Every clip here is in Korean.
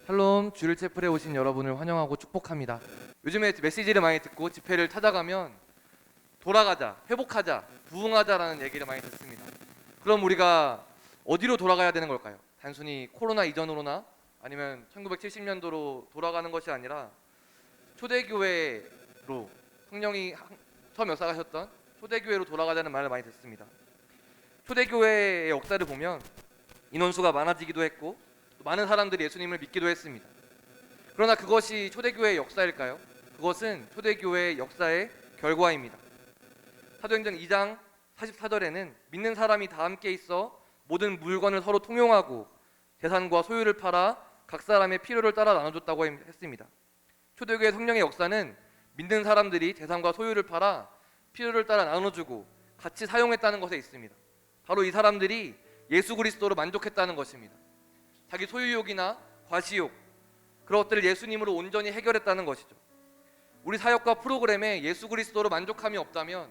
샬롬, 주일 채플에 오신 여러분을 환영하고 축복합니다. 요즘에 메시지를 많이 듣고 집회를 찾아가면 돌아가자, 회복하자, 부흥하자라는 얘기를 많이 듣습니다. 그럼 우리가 어디로 돌아가야 되는 걸까요? 단순히 코로나 이전으로나 아니면 1970년도로 돌아가는 것이 아니라 초대교회로, 성령이 처음 역사하셨던 초대교회로 돌아가자는 말을 많이 듣습니다. 초대교회의 역사를 보면 인원수가 많아지기도 했고 또 많은 사람들이 예수님을 믿기도 했습니다. 그러나 그것이 초대교회의 역사일까요? 그것은 초대교회의 역사의 결과입니다. 사도행전 2장 44절에는 믿는 사람이 다 함께 있어 모든 물건을 서로 통용하고 재산과 소유를 팔아 각 사람의 필요를 따라 나눠줬다고 했습니다. 초대교회 성령의 역사는 믿는 사람들이 재산과 소유를 팔아 필요를 따라 나눠주고 같이 사용했다는 것에 있습니다. 바로 이 사람들이 예수 그리스도로 만족했다는 것입니다. 자기 소유욕이나 과시욕, 그런 것들을 예수님으로 온전히 해결했다는 것이죠. 우리 사역과 프로그램에 예수 그리스도로 만족함이 없다면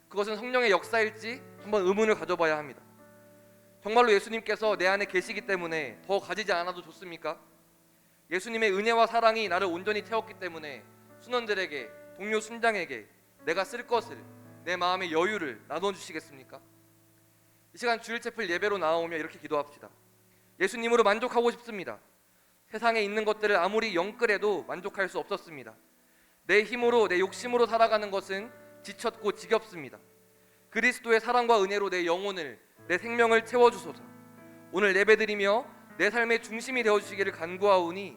그것은 성령의 역사일지 한번 의문을 가져봐야 합니다. 정말로 예수님께서 내 안에 계시기 때문에 더 가지지 않아도 좋습니까? 예수님의 은혜와 사랑이 나를 온전히 태웠기 때문에 순원들에게, 동료 순장에게 내가 쓸 것을, 내 마음의 여유를 나눠주시겠습니까? 이 시간 주일채플 예배로 나오며 이렇게 기도합시다. 예수님으로 만족하고 싶습니다. 세상에 있는 것들을 아무리 영끌해도 만족할 수 없었습니다. 내 힘으로, 내 욕심으로 살아가는 것은 지쳤고 지겹습니다. 그리스도의 사랑과 은혜로 내 영혼을, 내 생명을 채워주소서. 오늘 예배드리며 내 삶의 중심이 되어주시기를 간구하오니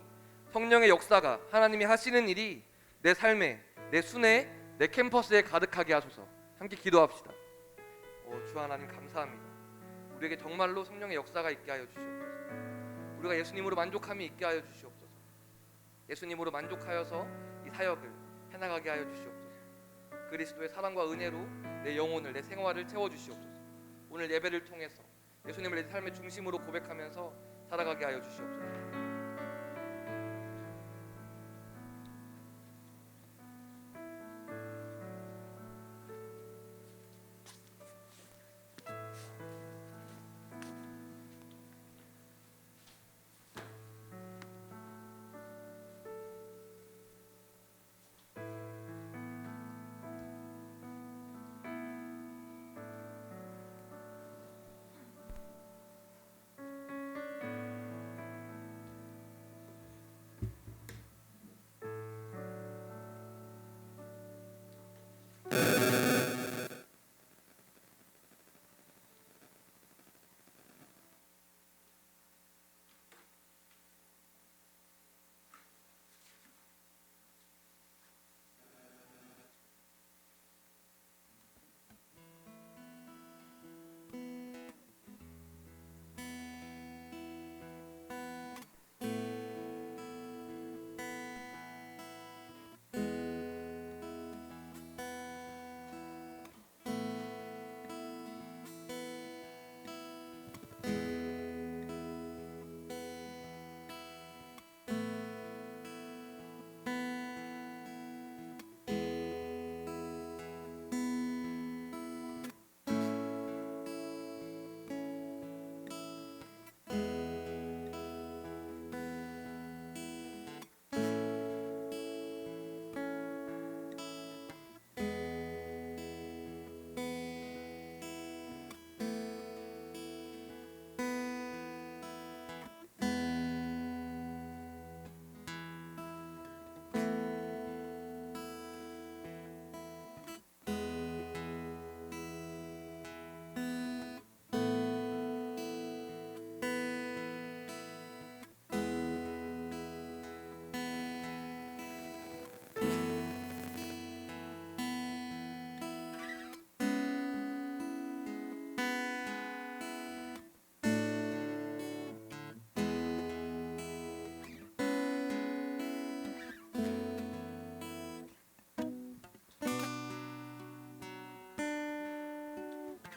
성령의 역사가, 하나님이 하시는 일이 내 삶에, 내 순회, 내 캠퍼스에 가득하게 하소서. 함께 기도합시다. 주 하나님 감사합니다. 우리에게 정말로 성령의 역사가 있게 하여 주시옵소서. 우리가 예수님으로 만족함이 있게 하여 주시옵소서. 예수님으로 만족하여서 이 사역을 해나가게 하여 주시옵소서. 그리스도의 사랑과 은혜로 내 영혼을, 내 생활을 채워주시옵소서. 오늘 예배를 통해서 예수님을 내 삶의 중심으로 고백하면서 살아가게 하여 주시옵소서.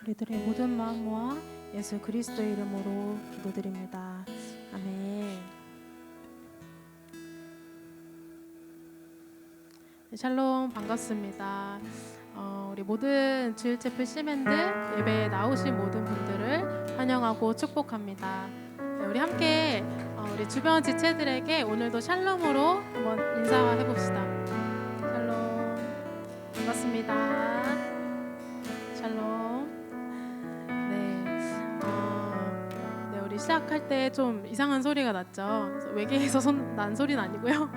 우리들의 모든 마음 모아 예수 그리스도의 이름으로 기도드립니다. 아멘. 샬롬, 반갑습니다. 우리 모든 주일채플 시민들, 예배에 나오신 모든 분들을 환영하고 축복합니다. 우리 함께 우리 주변 지체들에게 오늘도 샬롬으로 한번 인사해 봅시다. 샬롬. 반갑습니다. 샬롬. 네, 우리 시작할 때 좀 이상한 소리가 났죠. 그래서 외계에서 난 소리는 아니고요.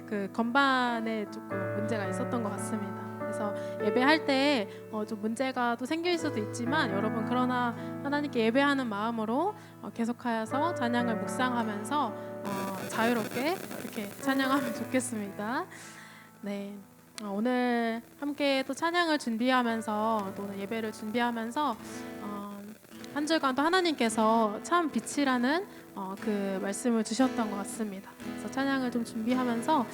그 건반에 조금 문제가 있었던 것 같습니다. 그래서 예배할 때 좀 문제가 또 생길 수도 있지만 여러분 그러나 하나님께 예배하는 마음으로 계속하여서 찬양을 묵상하면서 자유롭게 이렇게 찬양하면 좋겠습니다. 네, 오늘 함께 또 찬양을 준비하면서 또 예배를 준비하면서 한 주간 또 하나님께서 참 빛이라는 그 말씀을 주셨던 것 같습니다. 그래서 찬양을 좀 준비하면서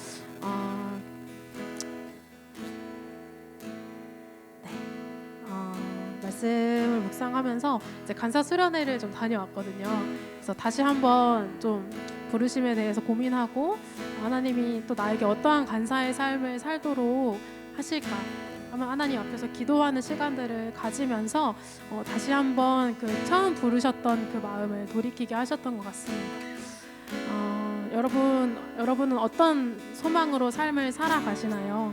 말씀을 묵상하면서 이제 간사 수련회를 좀 다녀왔거든요. 그래서 다시 한번 좀 부르심에 대해서 고민하고 하나님이 또 나에게 어떠한 간사의 삶을 살도록 하실까 하면 하나님 앞에서 기도하는 시간들을 가지면서 다시 한번 그 처음 부르셨던 그 마음을 돌이키게 하셨던 것 같습니다. 여러분은 어떤 소망으로 삶을 살아가시나요?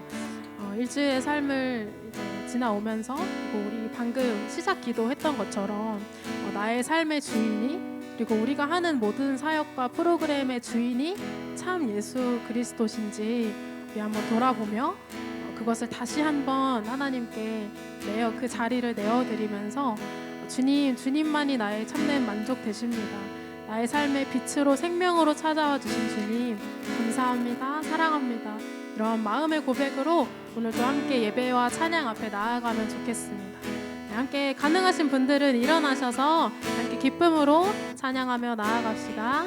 일주일의 삶을 이제 지나오면서 우리 방금 시작 기도했던 것처럼 나의 삶의 주인이 그리고 우리가 하는 모든 사역과 프로그램의 주인이 참 예수 그리스도신지 우리 한번 돌아보며 그것을 다시 한번 하나님께 그 자리를 내어드리면서 주님만이 나의 참된 만족 되십니다. 나의 삶의 빛으로 생명으로 찾아와 주신 주님 감사합니다. 사랑합니다. 이런 마음의 고백으로 오늘도 함께 예배와 찬양 앞에 나아가면 좋겠습니다. 네, 함께 가능하신 분들은 일어나셔서 함께 기쁨으로 찬양하며 나아갑시다.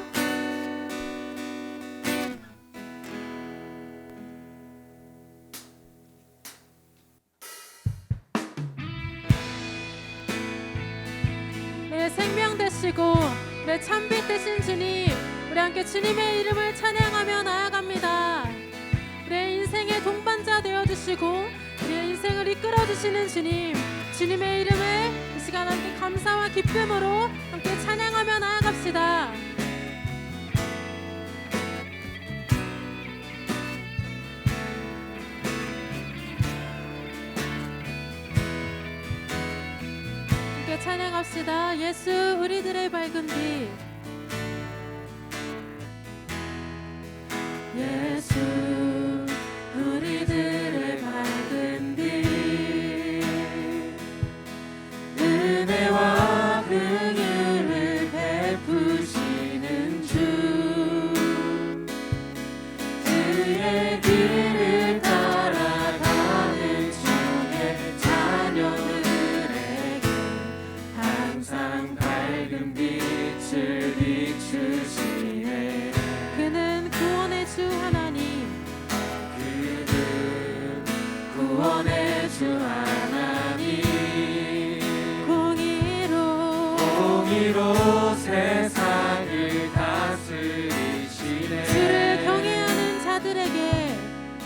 내 생명 되시고 내 참빛 되신 주님, 우리 함께 주님의 이름을 찬양하며 나아갑니다. 우리의 인생의 동반자 되어주시고 우리의 인생을 이끌어주시는 주님, 주님의 이름을 이 시간 함께 감사와 기쁨으로 함께 찬양하며 나아갑시다. 함께 찬양합시다. 예수 우리들의 밝은 빛, 예수 우리들의 밝은 빛, 은혜와 긍휼을 베푸시는 주, 그의 길을 따라가는 주의 자녀들에게 항상 밝은 빛을 비추시네. 그는 구원의 주 하나님, 그는 구원의 주 하나님, 공의로 세상을 다스리시네. 주를 경외하는 자들에게,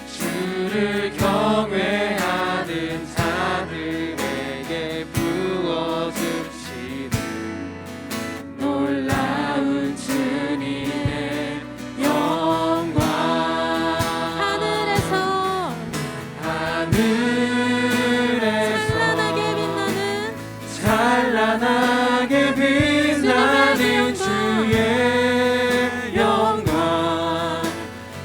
주를 경외하는 자들에게 부어주시는 놀라운 주님의 영광. 하늘에서 찬란하게 빛나는 주의 영광,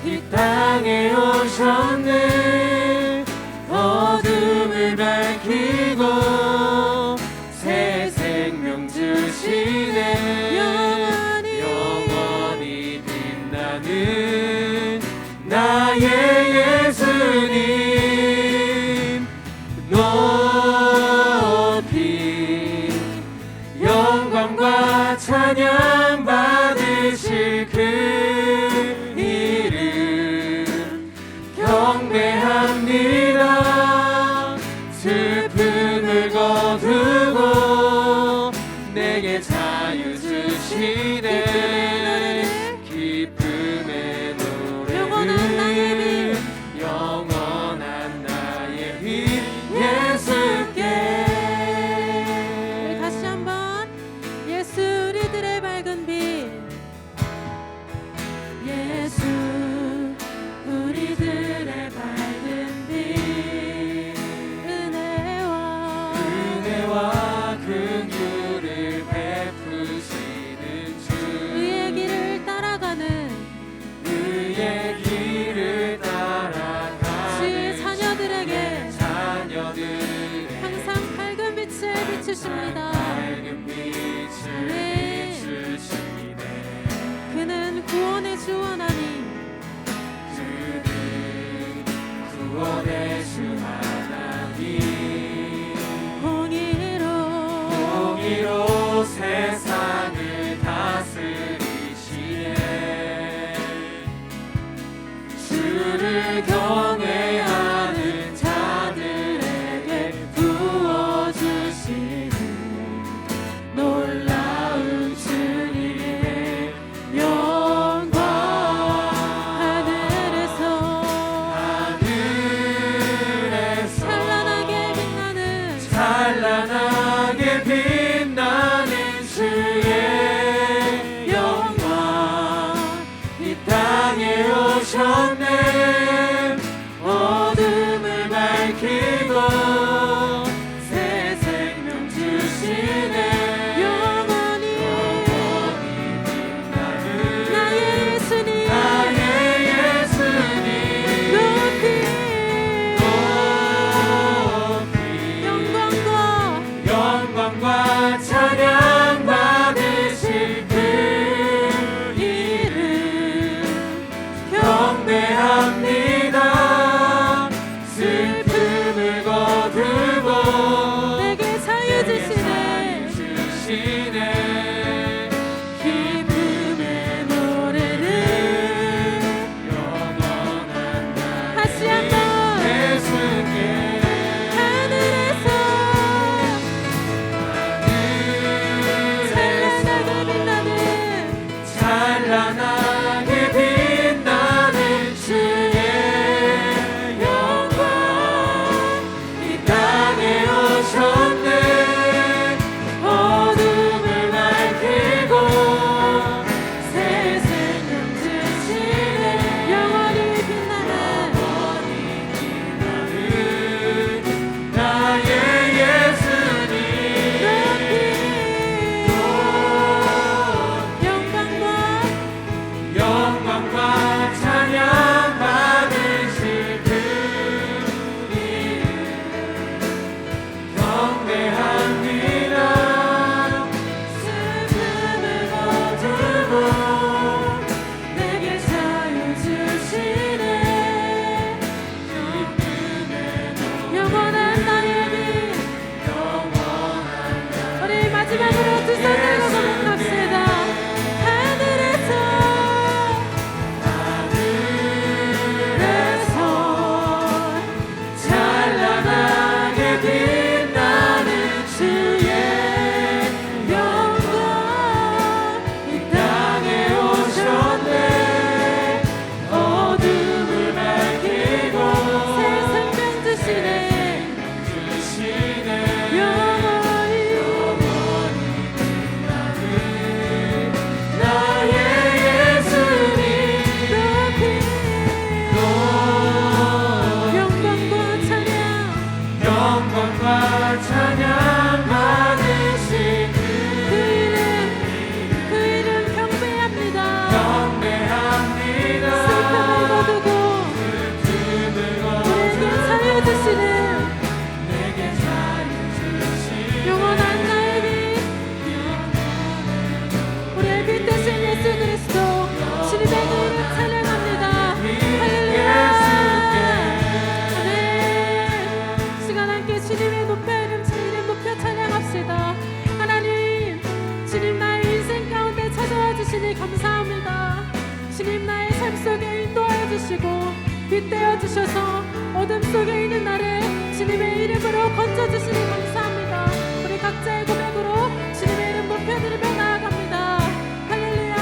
이 땅에 오셨네. 어둠을 밝히고 새 생명 주시네. 영원히 빛나는 나의 예수님, 높이 영광과 찬양 받으실 그 이름 경배합니다. 슬픔을 거두고 내게 자유 주시네. 기쁨의 노래를 영원한 나의 빛, 주십니다. 밝은 빛을 네. 비추시네. 그는 구원의 주 하나님, 그는 구원의 주 하나님. 공의로 세상을 다스리시네. 주를 경외하는 자들에게 부어주시는 놀라운 주님의 영광. 하늘에서 찬란하게 빛나는 찬란하게 빛나는 주의 영광. 이 땅에 오셨네. 어둠을 밝히고 새 생명 주시네. 영원히 빛나는 나의 예수님 나의 예수님. 높이 영광과 영광과 찬양 받으실 그 이름 경배합니다. 슬픔을 거두고 내게 자유 주시네. 주시네. 기쁨의 노래를 영원한 다시 한번 예수께 하늘에서 찬란하게 빛나는 찬란하게 빛나는 주의 영광. 이 땅에 오셨네. 어둠을 밝히고 새 생명 주시네. 영원히 빛나는 나의 예수님. 높이 영광과 찬양 받으실 그 이름 경배합니다. 슬픔을 거두고 내게 자유 주시네. 기쁨의 영원한 나의 빛. 우리 마지막으로 두 손 들고 고백합시다. 하늘에서 찬란하게 빛나는 주의 영광. 이 땅에 오셨네. 어둠을 밝히고 새 생명 주시네. 주시네. 영원히 나의 예수님. 높이 영광과 찬양 영광과 찬양 받으신 그 이름 경배합니다. 경배합니다. 슬픔을 거두고 슬픔을 우리에게 자유 주시는 내게 자유 주시네. 영원한 나의 빛, 우리의 빛 되신 예수 그리스도 주님의 이름 찬양합니다. 할렐루야. 네, 시간 함께 주님의 높여 이름 높여 찬양합시다. 하나님, 주님 나의 인생 가운데 찾아와 주시니 감사합니다. 주님 나의 삶 속에 인도하여 주시고 빛되어 주셔서 어둠 속에 있는 나를 주님의 이름으로 건져 주시니 감사합니다. 우리 각자의 고백으로 주님의 이름 높여드리며 나아갑니다. 할렐루야.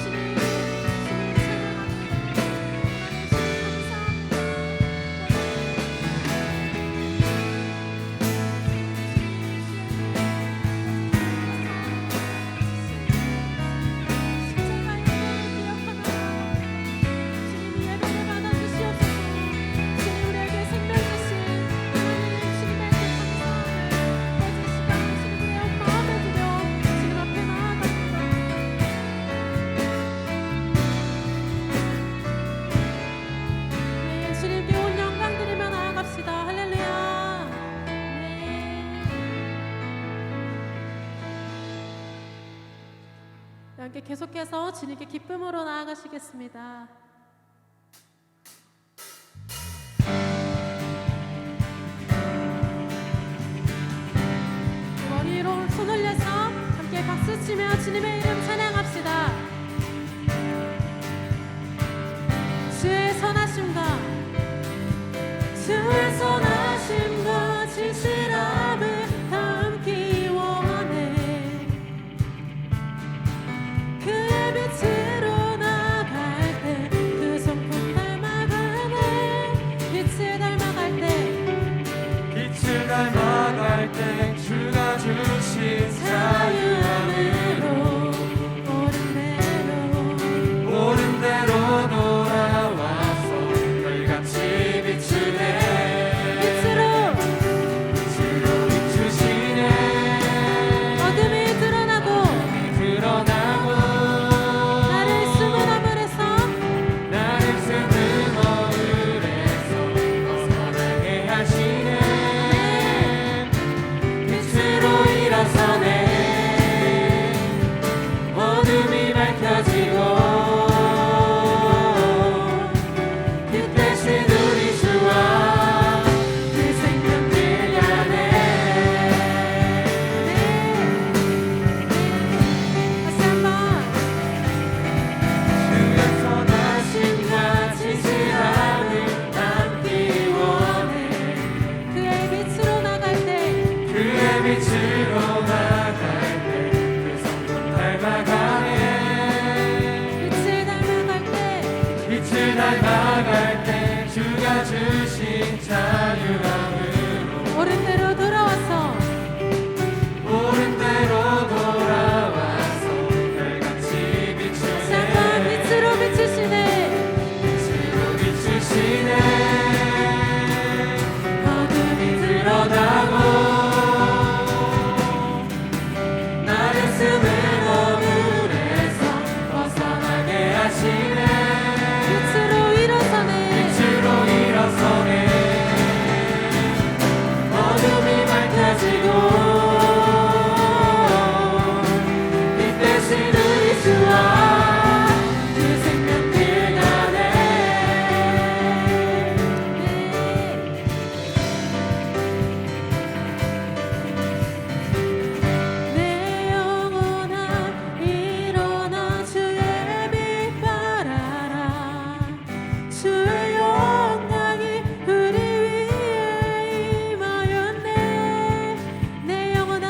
주님 찬양합니다. 함께 계속해서 주님께 기쁨으로 나아가시겠습니다. 머리 위로 손 올려서 함께 박수 치며 주님의 이름 찬양합시다. 주의 선하심과 주의 선하심과 진실함을 담기 원해. 그의 빛으로 나갈 때 그 손끝 닮아가네. 빛을 닮아갈 때 빛을 닮아갈 때 주가 주신 자유 자유함으로 옳은 대로 돌아와서 별같이 비추네. 빛으로 비추시네. 어둠이 드러나고 나를 숨은 허물에서 나를 숨은 허물에서 벗어나게 하시네. 빛으로 일어서네. 어둠이 밝혀지고 빛 대신 우리 주와 그 생명길 가네. 다시 한번 주의 선하심과 진실함을 담기 원해. 그의 빛으로 나갈 때 그의 빛으로 나갈 때 그 성품 닮아가네. 빛을 닮아갈 때 빛을 닮아갈 때 주가 주신 자유함으로 옳은 대로 돌아와서 옳은 대로 돌아와서 별같이 잠깐 비추네. 빛으로 비추시네. 빛으로 비추시네. 어둠이 드러나고 나를 숨은 허물에서 벗어나게 하시네. 빛으로 일어서네. 빛으로 일어서네. 어둠이 밝혀지고 빛 대신 우리 주와 그 생명길 가네. 내 영혼아 일어나 주의 빛 발하라. 주의 영광이 우리 위에 임하였네. 내 영혼아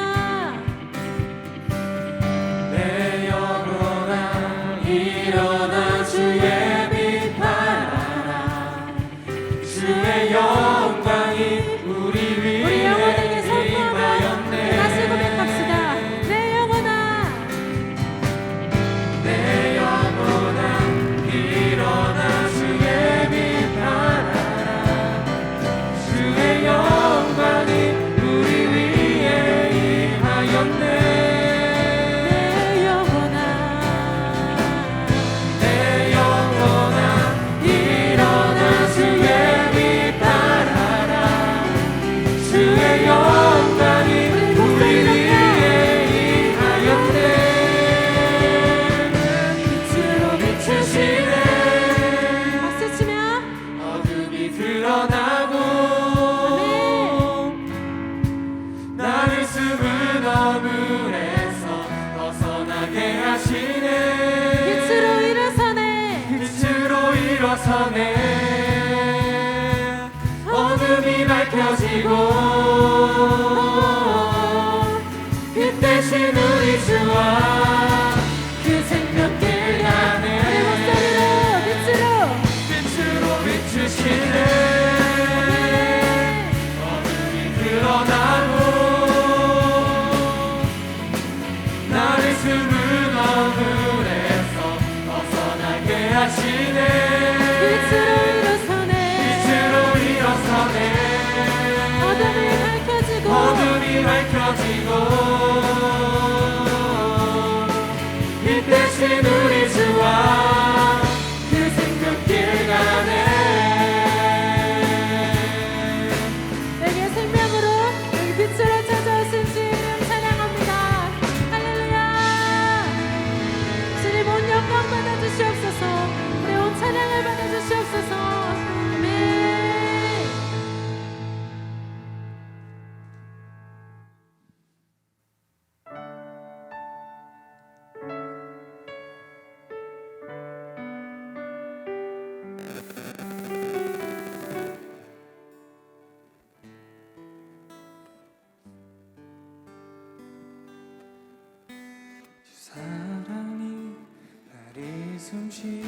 내 영혼아 일어나 주의 빛 발하라. 주의 영광이 우리 우리 위에 영혼에게 선포하며 임하였네. 다시 고백합시다. 내 영혼아 내 영혼아 일어나 주의 빛 발하라. 주의 영광이 우리 위에 임하였네. 내 영혼아 내 영혼아 일어나 주의 빛 발하라. 주의 영광이 우리 위에 임하였네. 빛으로 비추시네. 박수 치며 어둠이 드러나고 나를 숨은 허물에서 벗어나게 하시네. 빛으로 일어서네. 빛으로 일어서네. 어둠이 밝혀지고 빛 대신 우리 주와 그 생명길 가네. 우리 목소리로 빛으로 비추시네. 어둠이 드러나고 나를 숨은 허물에서 벗어나게 하시네. 빛으로 일어서네. 빛으로 일어서네. 어둠이 밝혀지고 어둠이 밝혀지고 빛 대신 우리 주와 그 생명길 가네. 내게 생명으로 여기 빛으로 찾아오신 주의 이름 찬양합니다. 할렐루야. 주시옵소서. 내 온 찬양을 받아 주시옵소서. 아멘. 사랑이 나를 숨쉬게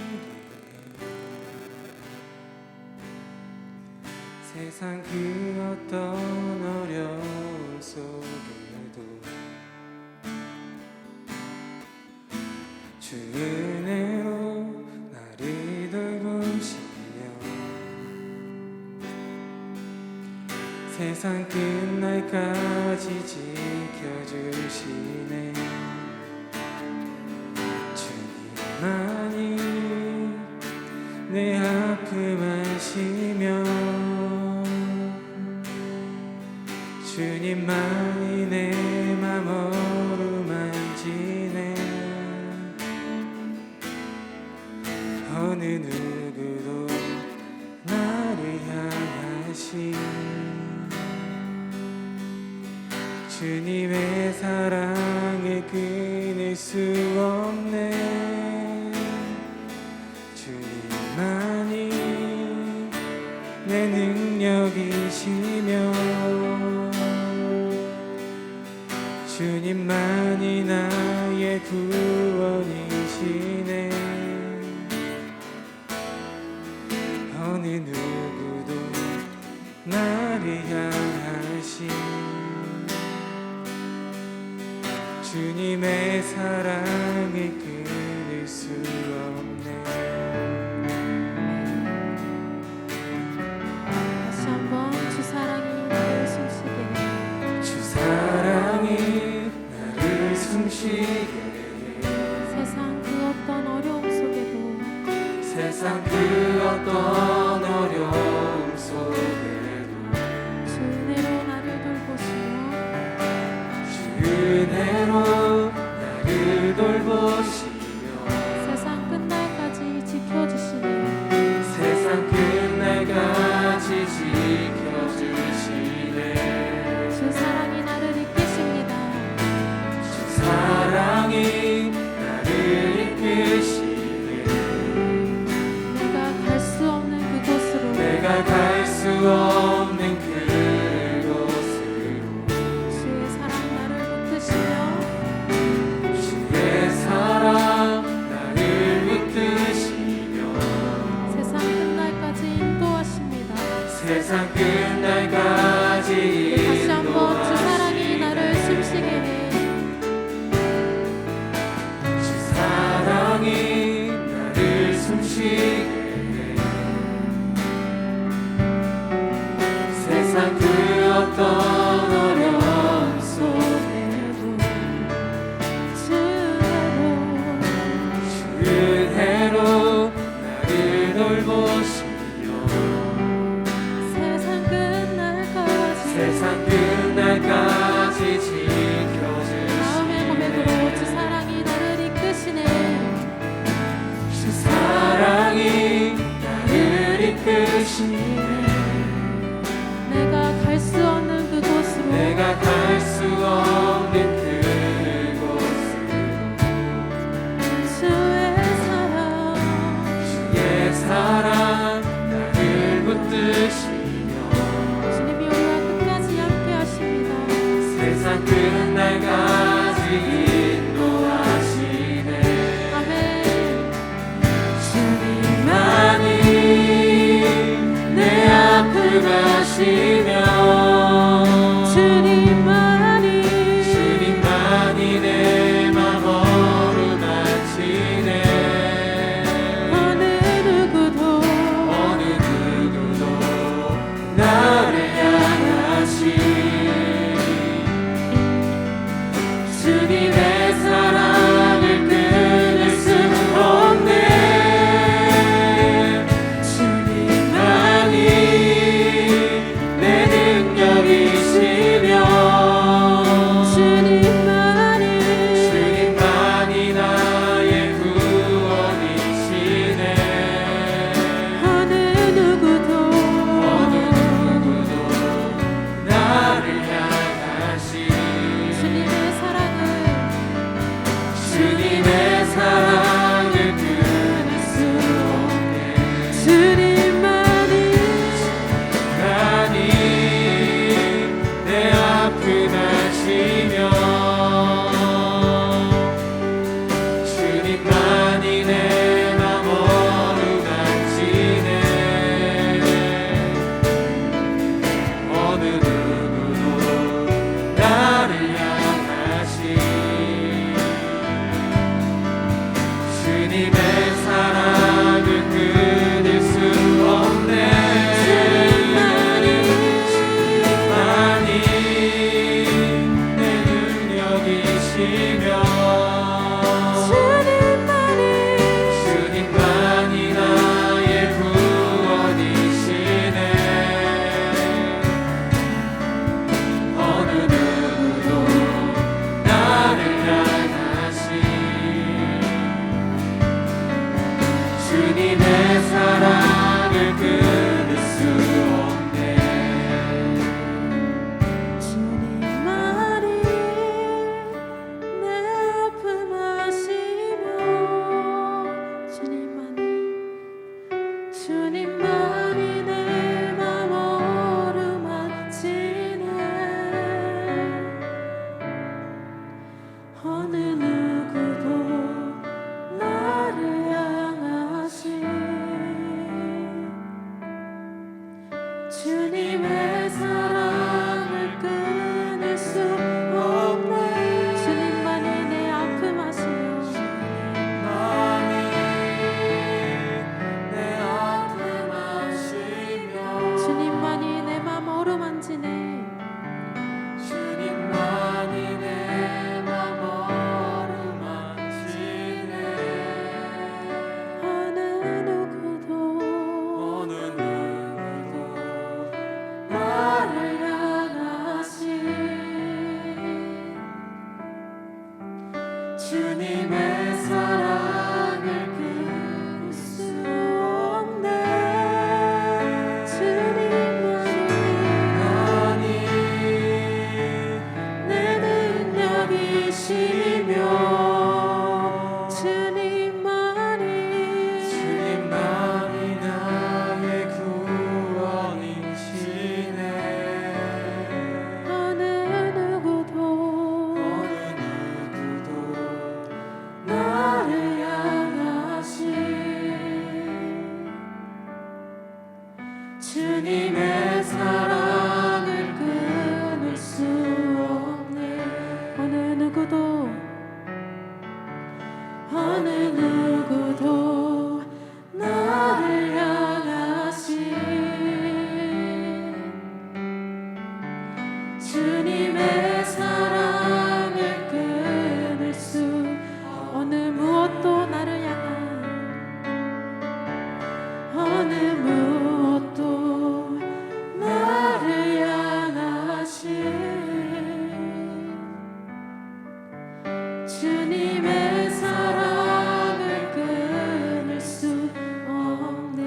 세상 그 어떤 어려움 속에도 주 은혜로 나를 돌보시며 세상 끝날까지 지켜주시네. 주님만이 내 아픔 아시며 주님만이 내 맘 어루만지네. 어느 누구도 나를 향하신 주님의 사랑을 끊을 수 없네. 주님만이 내 능력이시며 주님만이 나의 구원이시네. 어느 누구도 나를 향하신 주님의 사랑을 끊을 수 없네. 다시 한번 주 사랑이 나를 숨쉬게 해. 주 사랑이 나를 숨쉬게 세상 그 어떤 어려움 속에도 세상 그 어떤 어려움 속에도 주 은혜로 나를 돌보시며 주 은혜로 나를 돌보시며 세상 끝날까지 지켜주시네. 세상 끝날까지 지켜주시네. 주 사랑이 나를 이끄십니다. 주 사랑이 나를 이끄시네. 내가 갈 수 없는 그곳으로 내가 갈 수 없는 그곳으로 주의 사랑 나를 붙드시며 주의 사랑 나를 붙드시며 세상 끝날까지 인도하십니다. 세상 끝날까지 다시 한번 주 사랑이 나를 숨쉬게 해. 주 사랑이 나를 숨쉬게 해. 세상 그 어떤 어려움 속에도 주 은혜로 주 은혜로 나를 돌보시며 세상 끝날까지 세상 끝날까지 마음의 고백으로 지켜주시네. 주 사랑이 나를 이끄시네. 주 사랑이 주님의 사랑을 끊을 수 없네. 주님만이 내 능력이시며 주님만이 나의 구원이시네. 어느 누구도 나를 향하신 주님의 사랑을 끊을 수 없네. 주님만이 내 아픔 아시며 주님만이 내 맘 어루만지네. 어느 누구도 나를 향하신 주님의 사랑을 끊을 수 없네. 주님만이 내 아픔 아시며 내 아픔 아시며 주님만이 내 맘 어루만지네. 주님만이 내 맘 어루만지네. 어느 누구도 나를 향하신 주님의 사랑을 끊을 수 없네. 주님만이 내 능력이시며 주님만이 나의 구원이시네. 어느 누구도 나를 향하신 주님의 사랑을 끊을 수 없네. 어느 누구도 나를 향하신 주님의 사랑을 끊을 수 어느 무엇도 나를 향한 어느 무엇도 나를 향하신 주님의 사랑을 끊을 수 없네.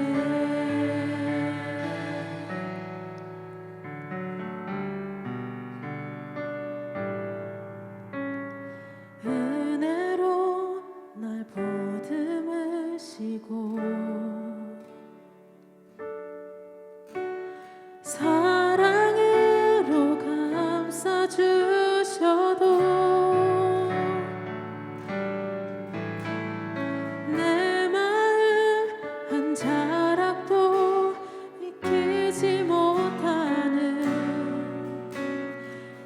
은혜로 날 보듬으시고 사랑으로 감싸주셔도 내 마음 한 자락도 믿기지 못하는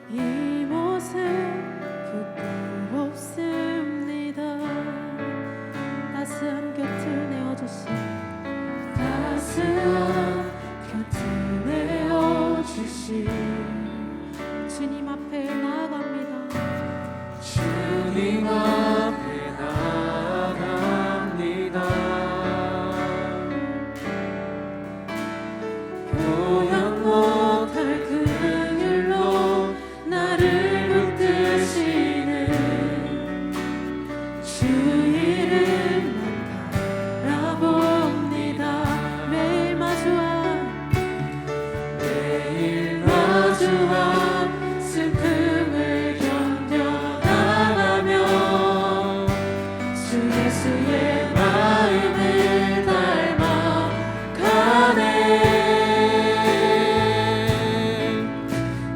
이 모습 부끄럽습니다. 따스한 곁을 내어주신 따스한 곁을 내어주신 주님 앞에 나아갑니다. 주님 앞에 나아갑니다. 표현 못할 긍휼로 나를 붙드시는 주 이름만 바라봅니다. 매일 마주한 슬픔을 견뎌나가며 주 예수의 마음을 닮아가네.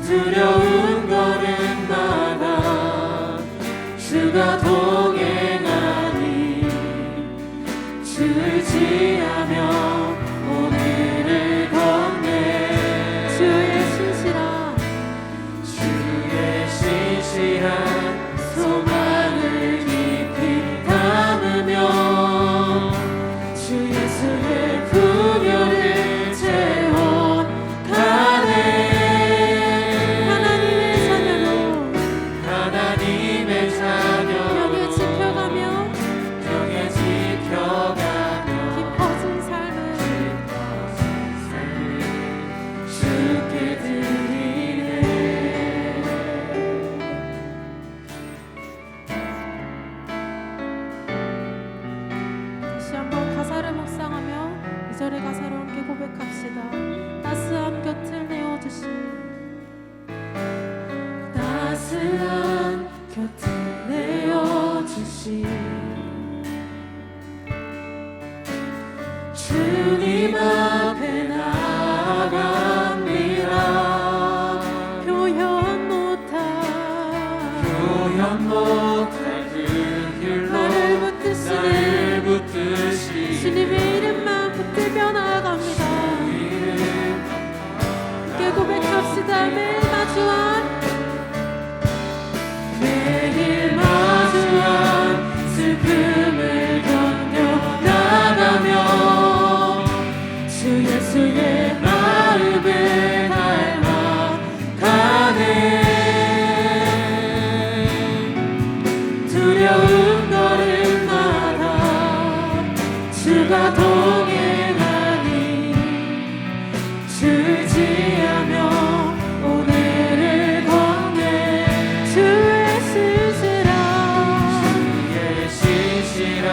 두려운 걸음마다 주가 동행하니 주를 지하며 오늘을 걷네. 주의 신실한 소망을 깊이 담으며 2절의 가사로 함께 고백합시다. 따스한 곁을 내어주신 따스한 곁을 내어주신 주님 앞에 나아갑니다. 표현 못할 그 길로 나를 붙드시는 붙드시 주님의 이름만 붙들며 나아갑니다. 함께 고백합시다. 매일 마주한 슬픔을 견뎌 나가며 주 예수의 마음을 닮아가네. 두려운 걸음마다 주가 동행하니 주지하며 오늘을 걷네. 주의 신실한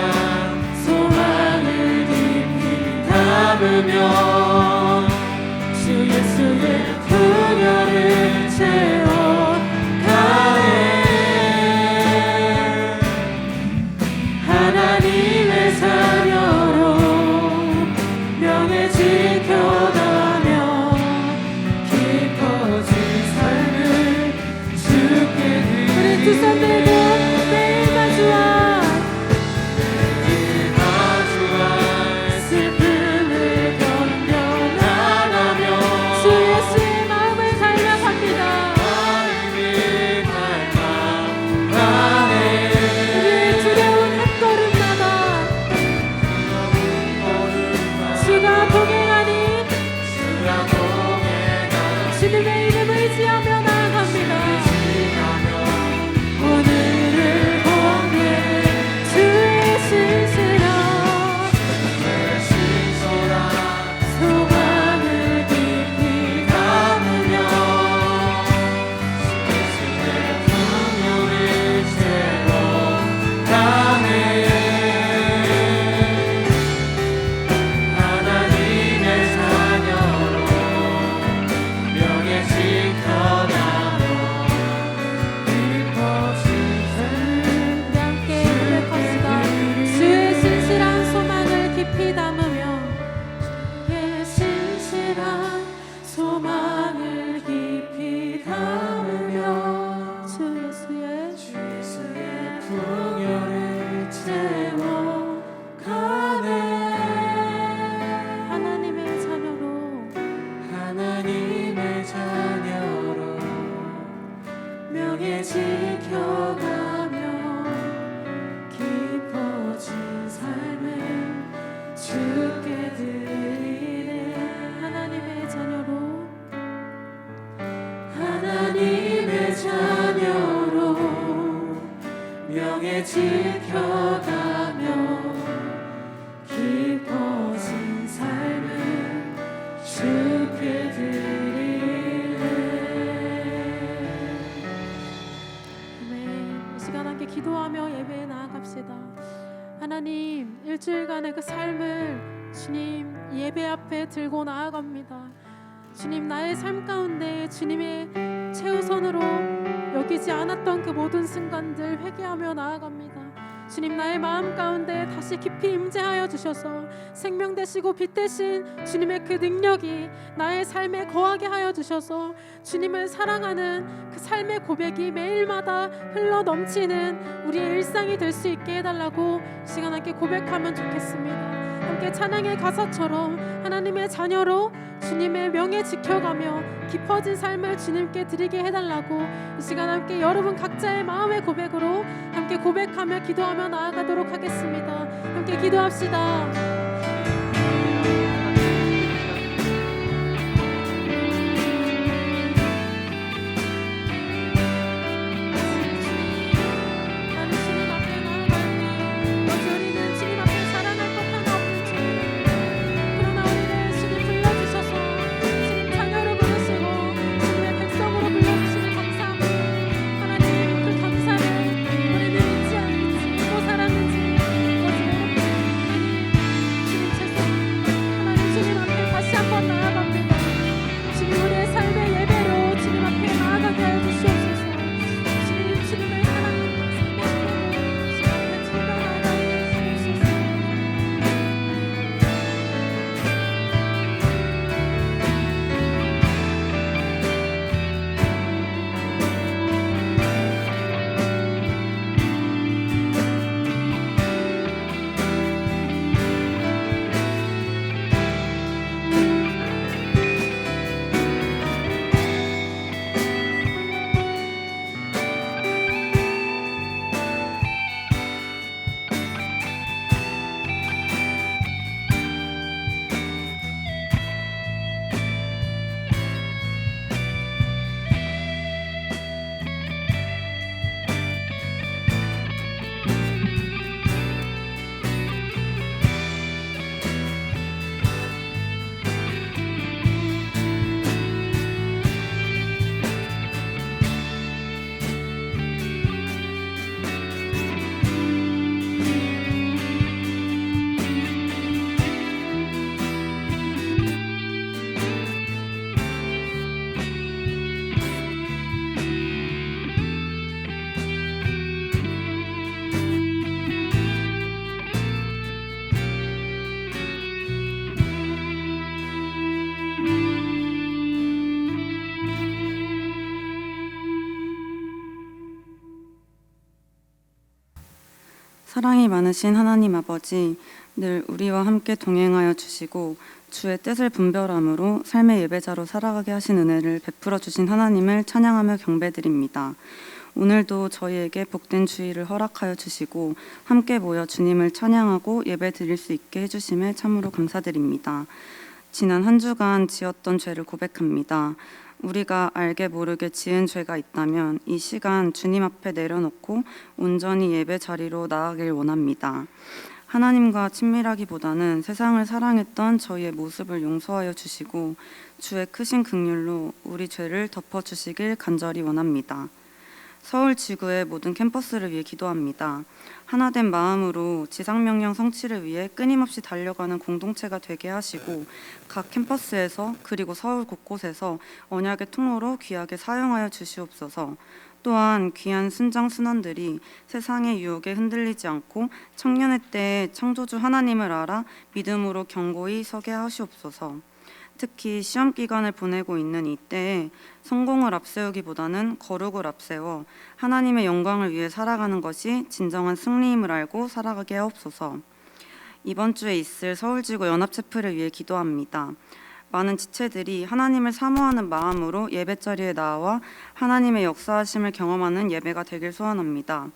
소망을 깊이 담으며 주 예수의 풍요를 채워가네. 하나님의 자녀로 명예 지켜가며 깊어진 삶을 주께 우리 두 손 들고 매일 마주한 슬픔을 견뎌 나가며 주 예수의 마음을 닮아갑니다. 우리의 두려운 한 걸음마다 주가 동행하니 주님의 이름을 지하며 나아갑니다. 오늘을 걷네. 주의 신실한 소망을 깊이 담으며 주의 풍요를 채워가네. 하나님의 자녀로 명예 지켜가며 깊어진 우리 함께 고백합시다. 주의 신실한 소망을 깊이 담으며 주의 신실한 소망을 깊이 담으며 주 예수의 풍요를 채워가네. 하나님의 자녀로 하나님의 자녀로 명예 지켜가며 깊어진 삶을 주께 드리네. 하나님의 자녀로 하나님의 자녀로 명예 지켜가며 깊어진 삶을 주께 드리네. 아멘. 이 시간 함께 기도하며 예배에 나아갑시다. 하나님, 일주일간의 그 삶을 주님 예배 앞에 들고 나아갑니다. 주님, 나의 삶 가운데 주님의 최우선으로 여기지 않았던 그 모든 순간들 회개하며 나아갑니다. 주님, 나의 마음 가운데 다시 깊이 임재하여 주셔서 생명 되시고 빛 되신 주님의 그 능력이 나의 삶에 거하게 하여 주셔서 주님을 사랑하는 그 삶의 고백이 매일마다 흘러 넘치는 우리의 일상이 될 수 있게 해달라고 시간 함께 고백하면 좋겠습니다. 함께 찬양의 가사처럼 하나님의 자녀로 주님의 명예 지켜가며 깊어진 삶을 주님께 드리게 해달라고 이 시간 함께 여러분 각자의 마음의 고백으로 함께 고백하며 기도하며 나아가도록 하겠습니다. 함께 기도합시다. 사랑이 많으신 하나님 아버지, 늘 우리와 함께 동행하여 주시고 주의 뜻을 분별함으로 삶의 예배자로 살아가게 하신 은혜를 베풀어 주신 하나님을 찬양하며 경배드립니다. 오늘도 저희에게 복된 주일을 허락하여 주시고 함께 모여 주님을 찬양하고 예배 드릴 수 있게 해주심에 참으로 감사드립니다. 지난 한 주간 지었던 죄를 고백합니다. 우리가 알게 모르게 지은 죄가 있다면 이 시간 주님 앞에 내려놓고 온전히 예배 자리로 나아가길 원합니다. 하나님과 친밀하기보다는 세상을 사랑했던 저희의 모습을 용서하여 주시고 주의 크신 긍휼로 우리 죄를 덮어주시길 간절히 원합니다. 서울 지구의 모든 캠퍼스를 위해 기도합니다. 하나된 마음으로 지상명령 성취를 위해 끊임없이 달려가는 공동체가 되게 하시고 각 캠퍼스에서 그리고 서울 곳곳에서 언약의 통로로 귀하게 사용하여 주시옵소서. 또한 귀한 순장 순원들이 세상의 유혹에 흔들리지 않고 청년의 때에 창조주 하나님을 알아 믿음으로 견고히 서게 하시옵소서. 특히 시험 기간을 보내고 있는 이때에 성공을 앞세우기보다는 거룩을 앞세워 하나님의 영광을 위해 살아가는 것이 진정한 승리임을 알고 살아가게 하옵소서. 이번 주에 있을 서울지구 연합체플을 위해 기도합니다. 많은 지체들이 하나님을 사모하는 마음으로 예배자리에 나와 하나님의 역사하심을 경험하는 예배가 되길 소원합니다.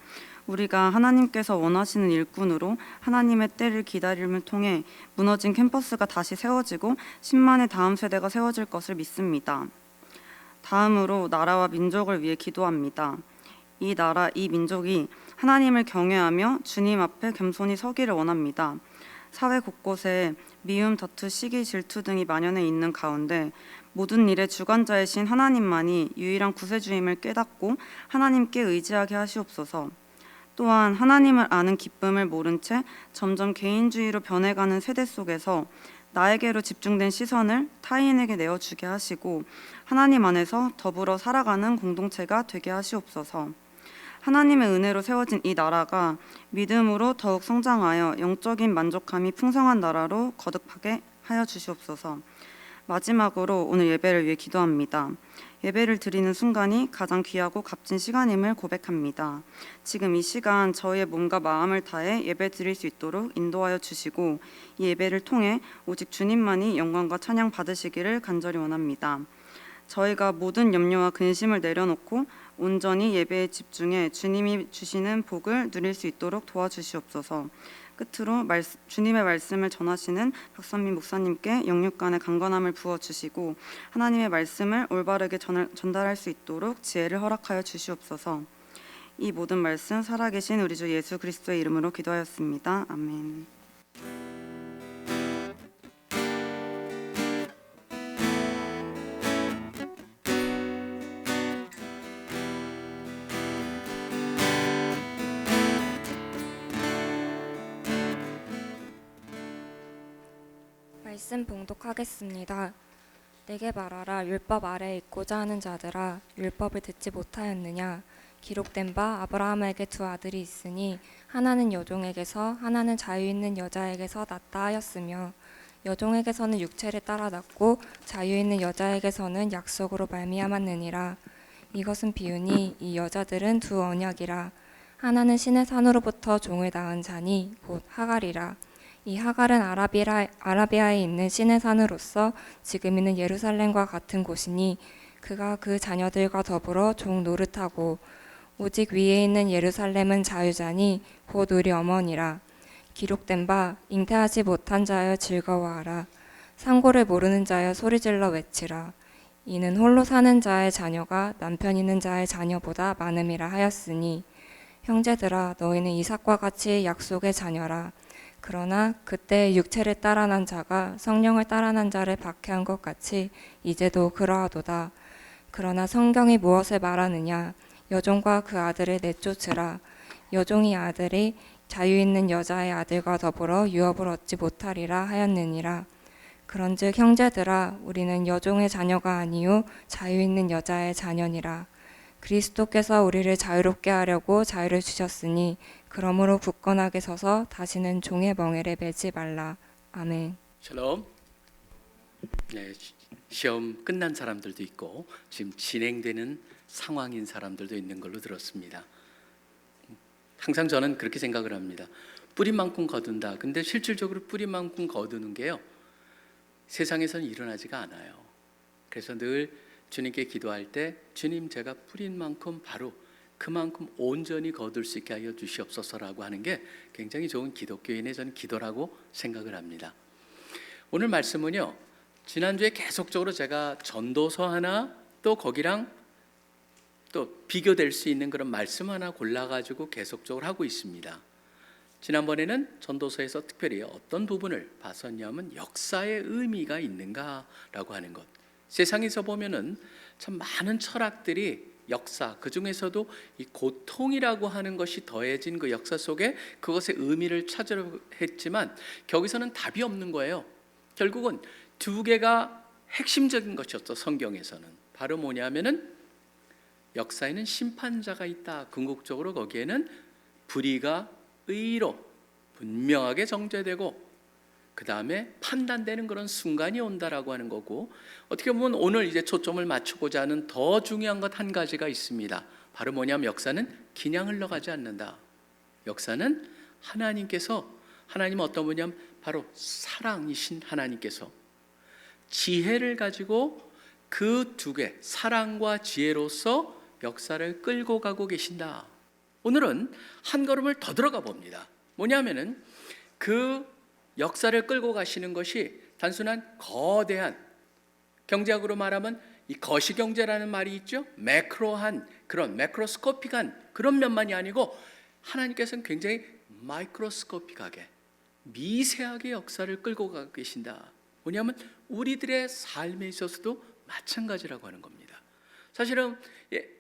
우리가 하나님께서 원하시는 일꾼으로 하나님의 때를 기다림을 통해 무너진 캠퍼스가 다시 세워지고 10만의 다음 세대가 세워질 것을 믿습니다. 다음으로 나라와 민족을 위해 기도합니다. 이 나라, 이 민족이 하나님을 경외하며 주님 앞에 겸손히 서기를 원합니다. 사회 곳곳에 미움, 다투, 시기, 질투 등이 만연해 있는 가운데 모든 일의 주관자이신 하나님만이 유일한 구세주임을 깨닫고 하나님께 의지하게 하시옵소서. 또한 하나님을 아는 기쁨을 모른 채 점점 개인주의로 변해가는 세대 속에서 나에게로 집중된 시선을 타인에게 내어주게 하시고 하나님 안에서 더불어 살아가는 공동체가 되게 하시옵소서. 하나님의 은혜로 세워진 이 나라가 믿음으로 더욱 성장하여 영적인 만족감이 풍성한 나라로 거듭하게 하여 주시옵소서. 마지막으로 오늘 예배를 위해 기도합니다. 예배를 드리는 순간이 가장 귀하고 값진 시간임을 고백합니다. 지금 이 시간 저희의 몸과 마음을 다해 예배 드릴 수 있도록 인도하여 주시고 이 예배를 통해 오직 주님만이 영광과 찬양 받으시기를 간절히 원합니다. 저희가 모든 염려와 근심을 내려놓고 온전히 예배에 집중해 주님이 주시는 복을 누릴 수 있도록 도와주시옵소서. 끝으로 주님의 말씀을 전하시는 박선민 목사님께 영육간의 강건함을 부어주시고 하나님의 말씀을 올바르게 전달할 수 있도록 지혜를 허락하여 주시옵소서. 이 모든 말씀 살아계신 우리 주 예수 그리스도의 이름으로 기도하였습니다. 아멘. 말씀 봉독하겠습니다. 내게 말하라. 율법 아래에 있고자 하는 자들아, 율법을 듣지 못하였느냐? 기록된 바 아브라함에게 두 아들이 있으니 하나는 여종에게서 하나는 자유 있는 여자에게서 낳다 하였으며 여종에게서는 육체를 따라 낳고 자유 있는 여자에게서는 약속으로 말미암았느니라. 이것은 비유니 이 여자들은 두 언약이라. 하나는 신의 산으로부터 종을 낳은 자니 곧 하갈이라. 이 하갈은 아라비아에 있는 신의 산으로서 지금 있는 예루살렘과 같은 곳이니 그가 그 자녀들과 더불어 종 노릇하고 오직 위에 있는 예루살렘은 자유자니 곧 우리 어머니라. 기록된 바 잉태하지 못한 자여 즐거워하라. 상고를 모르는 자여 소리질러 외치라. 이는 홀로 사는 자의 자녀가 남편 있는 자의 자녀보다 많음이라 하였으니 형제들아 너희는 이삭과 같이 약속의 자녀라. 그러나 그때 육체를 따라 난 자가 성령을 따라 난 자를 박해한 것 같이 이제도 그러하도다. 그러나 성경이 무엇을 말하느냐? 여종과 그 아들을 내쫓으라. 여종이 아들이 자유 있는 여자의 아들과 더불어 유업을 얻지 못하리라 하였느니라. 그런즉 형제들아 우리는 여종의 자녀가 아니요 자유 있는 여자의 자녀니라. 그리스도께서 우리를 자유롭게 하려고 자유를 주셨으니 그러므로 굳건하게 서서 다시는 종의 멍에를 매지 말라. 아멘. 샬롬. 네, 시험 끝난 사람들도 있고 지금 진행되는 상황인 사람들도 있는 걸로 들었습니다. 항상 저는 그렇게 생각을 합니다. 뿌리만큼 거둔다. 근데 실질적으로 뿌리만큼 거두는 게요, 세상에서는 일어나지가 않아요. 그래서 늘 주님께 기도할 때, 주님, 제가 뿌린 만큼 바로 그만큼 온전히 거둘 수 있게 하여 주시옵소서라고 하는 게 굉장히 좋은 기독교인의 저는 기도라고 생각을 합니다. 오늘 말씀은요, 지난주에 계속적으로 제가 전도서 하나, 또 거기랑 또 비교될 수 있는 그런 말씀 하나 골라가지고 계속적으로 하고 있습니다. 지난번에는 전도서에서 특별히 어떤 부분을 봤었냐면 역사의 의미가 있는가라고 하는 것. 세상에서 보면은 참 많은 철학들이 역사, 그 중에서도 이 고통이라고 하는 것이 더해진 그 역사 속에 그것의 의미를 찾으려고 했지만 거기서는 답이 없는 거예요. 결국은 두 개가 핵심적인 것이었죠. 성경에서는 바로 뭐냐면은 역사에는 심판자가 있다. 궁극적으로 거기에는 불의가 의로 분명하게 정죄되고 그 다음에 판단되는 그런 순간이 온다라고 하는 거고, 어떻게 보면 오늘 이제 초점을 맞추고자 하는 더 중요한 것 한 가지가 있습니다. 바로 뭐냐면 역사는 그냥 흘러가지 않는다. 역사는 하나님은 어떤 분이냐면 바로 사랑이신 하나님께서 지혜를 가지고 그 두 개, 사랑과 지혜로서 역사를 끌고 가고 계신다. 오늘은 한 걸음을 더 들어가 봅니다. 뭐냐면은 그 역사를 끌고 가시는 것이 단순한 거대한, 경제학으로 말하면 이 거시경제라는 말이 있죠. 매크로한, 그런 매크로스코픽한 그런 면만이 아니고 하나님께서는 굉장히 마이크로스코픽하게, 미세하게 역사를 끌고 가고 계신다. 뭐냐면 우리들의 삶에 있어서도 마찬가지라고 하는 겁니다. 사실은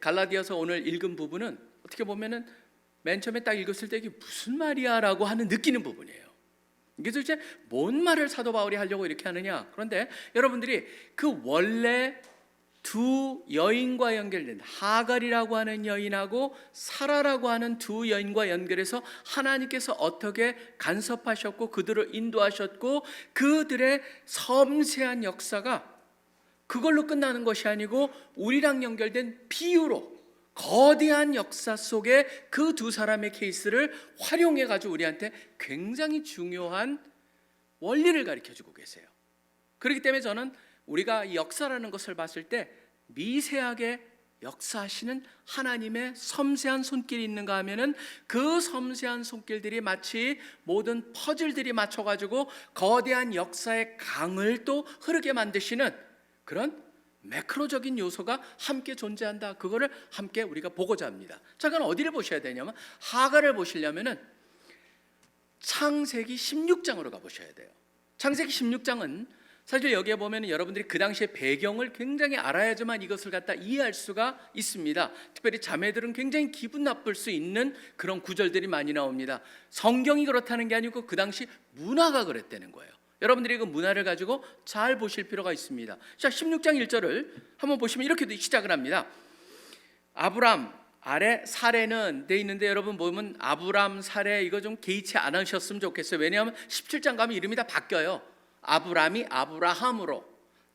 갈라디아서 오늘 읽은 부분은 어떻게 보면은 맨 처음에 딱 읽었을 때 이게 무슨 말이야 라고 하는 느끼는 부분이에요. 이게 도대체 뭔 말을 사도 바울이 하려고 이렇게 하느냐. 그런데 여러분들이 그 원래 두 여인과 연결된, 하갈이라고 하는 여인하고 사라라고 하는 두 여인과 연결해서 하나님께서 어떻게 간섭하셨고 그들을 인도하셨고 그들의 섬세한 역사가 그걸로 끝나는 것이 아니고 우리랑 연결된 비유로 거대한 역사 속에 그 두 사람의 케이스를 활용해 가지고 우리한테 굉장히 중요한 원리를 가르쳐주고 계세요. 그렇기 때문에 저는 우리가 이 역사라는 것을 봤을 때 미세하게 역사하시는 하나님의 섬세한 손길이 있는가 하면은 그 섬세한 손길들이 마치 모든 퍼즐들이 맞춰가지고 거대한 역사의 강을 또 흐르게 만드시는 그런 매크로적인 요소가 함께 존재한다. 그거를 함께 우리가 보고자 합니다. 자, 그럼 어디를 보셔야 되냐면 하갈을 보시려면은 창세기 16장으로 가보셔야 돼요. 창세기 16장은 사실 여기에 보면 여러분들이 그 당시의 배경을 굉장히 알아야지만 이것을 갖다 이해할 수가 있습니다. 특별히 자매들은 굉장히 기분 나쁠 수 있는 그런 구절들이 많이 나옵니다. 성경이 그렇다는 게 아니고 그 당시 문화가 그랬다는 거예요. 여러분들이 그 문화를 가지고 잘 보실 필요가 있습니다. 자, 16장 1절을 한번 보시면 이렇게 시작을 합니다. 아브람 아래 사례는 돼 있는데 여러분 보면 아브람 사례 이거 좀 개의치 않으셨으면 좋겠어요. 왜냐하면 17장 가면 이름이 다 바뀌어요. 아브람이 아브라함으로,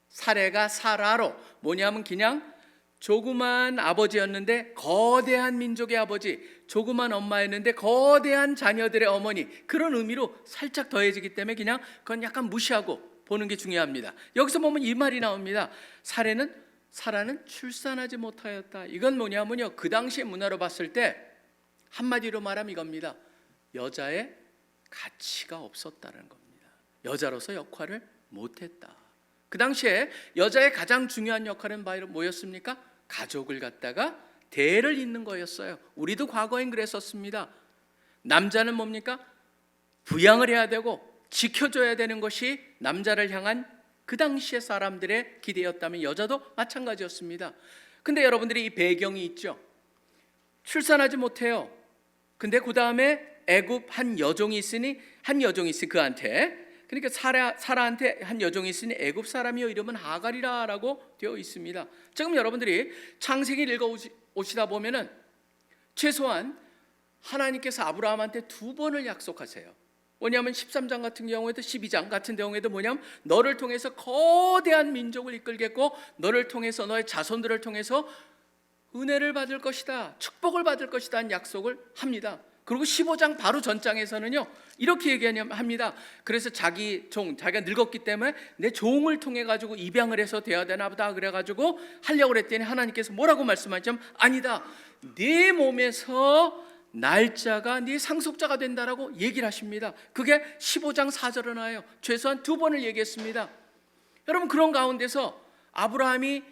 사례가 사라로. 뭐냐면 그냥 조그만 아버지였는데 거대한 민족의 아버지, 조그만 엄마였는데 거대한 자녀들의 어머니, 그런 의미로 살짝 더해지기 때문에 그냥 그건 약간 무시하고 보는 게 중요합니다. 여기서 보면 이 말이 나옵니다. 사라는 출산하지 못하였다. 이건 뭐냐면요, 그 당시의 문화로 봤을 때 한마디로 말하면 이겁니다. 여자의 가치가 없었다는 겁니다. 여자로서 역할을 못했다. 그 당시에 여자의 가장 중요한 역할은 뭐였습니까? 가족을 갖다가 대를 잇는 거였어요. 우리도 과거엔 그랬었습니다. 남자는 뭡니까? 부양을 해야 되고 지켜줘야 되는 것이 남자를 향한 그 당시의 사람들의 기대였다면 여자도 마찬가지였습니다. 근데 여러분들이 이 배경이 있죠. 출산하지 못해요. 근데 그 다음에 애굽 한 여종이 있으니 그한테, 그러니까 사라한테 한 여종이 있으니 애굽 사람이요 이름은 하갈이라라고 되어 있습니다. 지금 여러분들이 창세기를 읽어오시다 보면은 최소한 하나님께서 아브라함한테 2번을 약속하세요. 뭐냐면 13장 같은 경우에도 12장 같은 경우에도 뭐냐면 너를 통해서 거대한 민족을 이끌겠고 너를 통해서 너의 자손들을 통해서 은혜를 받을 것이다, 축복을 받을 것이다 하는 약속을 합니다. 그리고 15장 바로 전장에서는요 이렇게 얘기합니다. 그래서 자기 종, 자기가 늙었기 때문에 내 종을 통해 가지고 입양을 해서 되어야 되나 보다 그래 가지고 하려고 그랬더니 하나님께서 뭐라고 말씀하시냐면 아니다, 네 몸에서 날짜가 네 상속자가 된다라고 얘기를 하십니다. 그게 15장 4절에 나와요. 최소한 2번을 얘기했습니다. 여러분, 그런 가운데서 아브라함이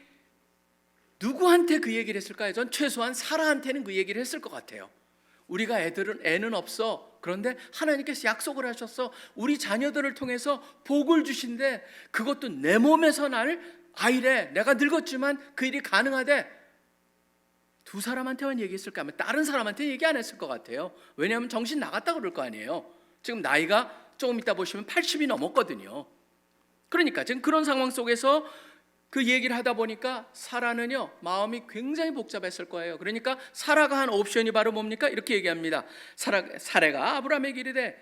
누구한테 그 얘기를 했을까요? 전 최소한 사라한테는 그 얘기를 했을 것 같아요. 우리가 애는 없어. 그런데 하나님께서 약속을 하셨어. 우리 자녀들을 통해서 복을 주신대. 그것도 내 몸에서 날 아이래. 내가 늙었지만 그 일이 가능하대. 두 사람한테만 얘기했을까 하면 다른 사람한테 얘기 안 했을 것 같아요. 왜냐하면 정신 나갔다 그럴 거 아니에요. 지금 나이가 조금 이따 보시면 80이 넘었거든요. 그러니까 지금 그런 상황 속에서 그 얘기를 하다 보니까 사라는요 마음이 굉장히 복잡했을 거예요. 그러니까 사라가 한 옵션이 바로 뭡니까? 이렇게 얘기합니다. 사라가 아브라함에게 이르되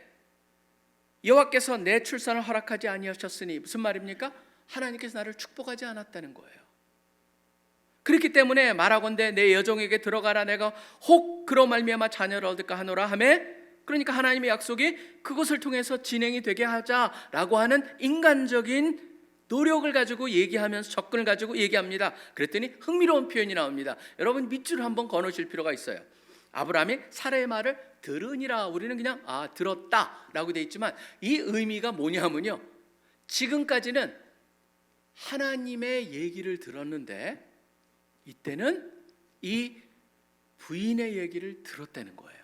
여호와께서 내 출산을 허락하지 아니하셨으니, 무슨 말입니까? 하나님께서 나를 축복하지 않았다는 거예요. 그렇기 때문에 말하건대 내 여종에게 들어가라, 내가 혹 그로 말미암아 자녀를 얻을까 하노라 하매, 그러니까 하나님의 약속이 그것을 통해서 진행이 되게 하자라고 하는 인간적인 노력을 가지고 얘기하면서 접근을 가지고 얘기합니다. 그랬더니 흥미로운 표현이 나옵니다. 여러분 밑줄을 한번 거놓으실 필요가 있어요. 아브라함이 사라의 말을 들으니라, 우리는 그냥 들었다라고 되어 있지만 이 의미가 뭐냐면요, 지금까지는 하나님의 얘기를 들었는데 이때는 이 부인의 얘기를 들었다는 거예요.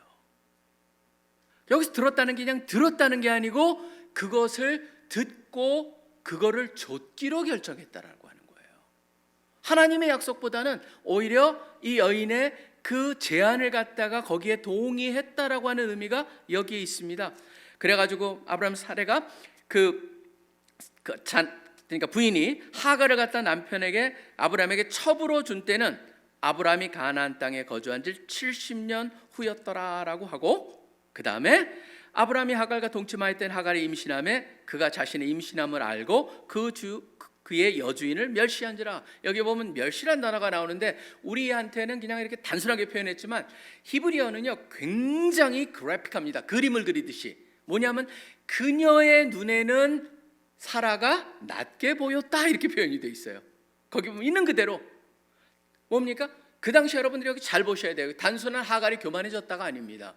여기서 들었다는 게 그냥 들었다는 게 아니고 그것을 듣고 그거를 좇기로 결정했다라고 하는 거예요. 하나님의 약속보다는 오히려 이 여인의 그 제안을 갖다가 거기에 동의했다라고 하는 의미가 여기에 있습니다. 그래가지고 아브라함 사례가 그러니까 부인이 하갈을 갖다 남편에게 아브라함에게 첩으로 준 때는 아브라함이 가나안 땅에 거주한 지 70년 후였더라라고 하고, 그 다음에 아브라함이 하갈과 동침할 땐 하갈이 임신함에 그가 자신의 임신함을 알고 그의 여주인을 멸시한지라. 여기 보면 멸시란 단어가 나오는데 우리한테는 그냥 이렇게 단순하게 표현했지만 히브리어는요 굉장히 그래픽합니다. 그림을 그리듯이. 뭐냐면 그녀의 눈에는 사라가 낮게 보였다 이렇게 표현이 되어 있어요. 거기 보면 있는 그대로 뭡니까? 그 당시 여러분들이 여기 잘 보셔야 돼요. 단순한 하갈이 교만해졌다가 아닙니다.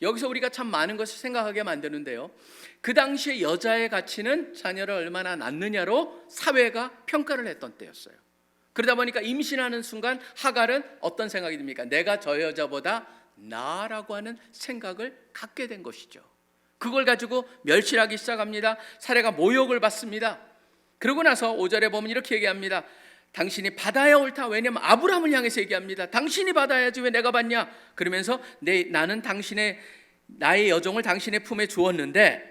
여기서 우리가 참 많은 것을 생각하게 만드는데요, 그 당시에 여자의 가치는 자녀를 얼마나 낳느냐로 사회가 평가를 했던 때였어요. 그러다 보니까 임신하는 순간 하갈은 어떤 생각이 듭니까? 내가 저 여자보다 나아라고 하는 생각을 갖게 된 것이죠. 그걸 가지고 멸시하기 시작합니다. 사례가 모욕을 받습니다. 그러고 나서 5절에 보면 이렇게 얘기합니다. 당신이 받아야 옳다. 왜냐하면 아브라함을 향해서 얘기합니다. 당신이 받아야지 왜 내가 받냐. 그러면서 나는 나의 여종을 당신의 품에 주었는데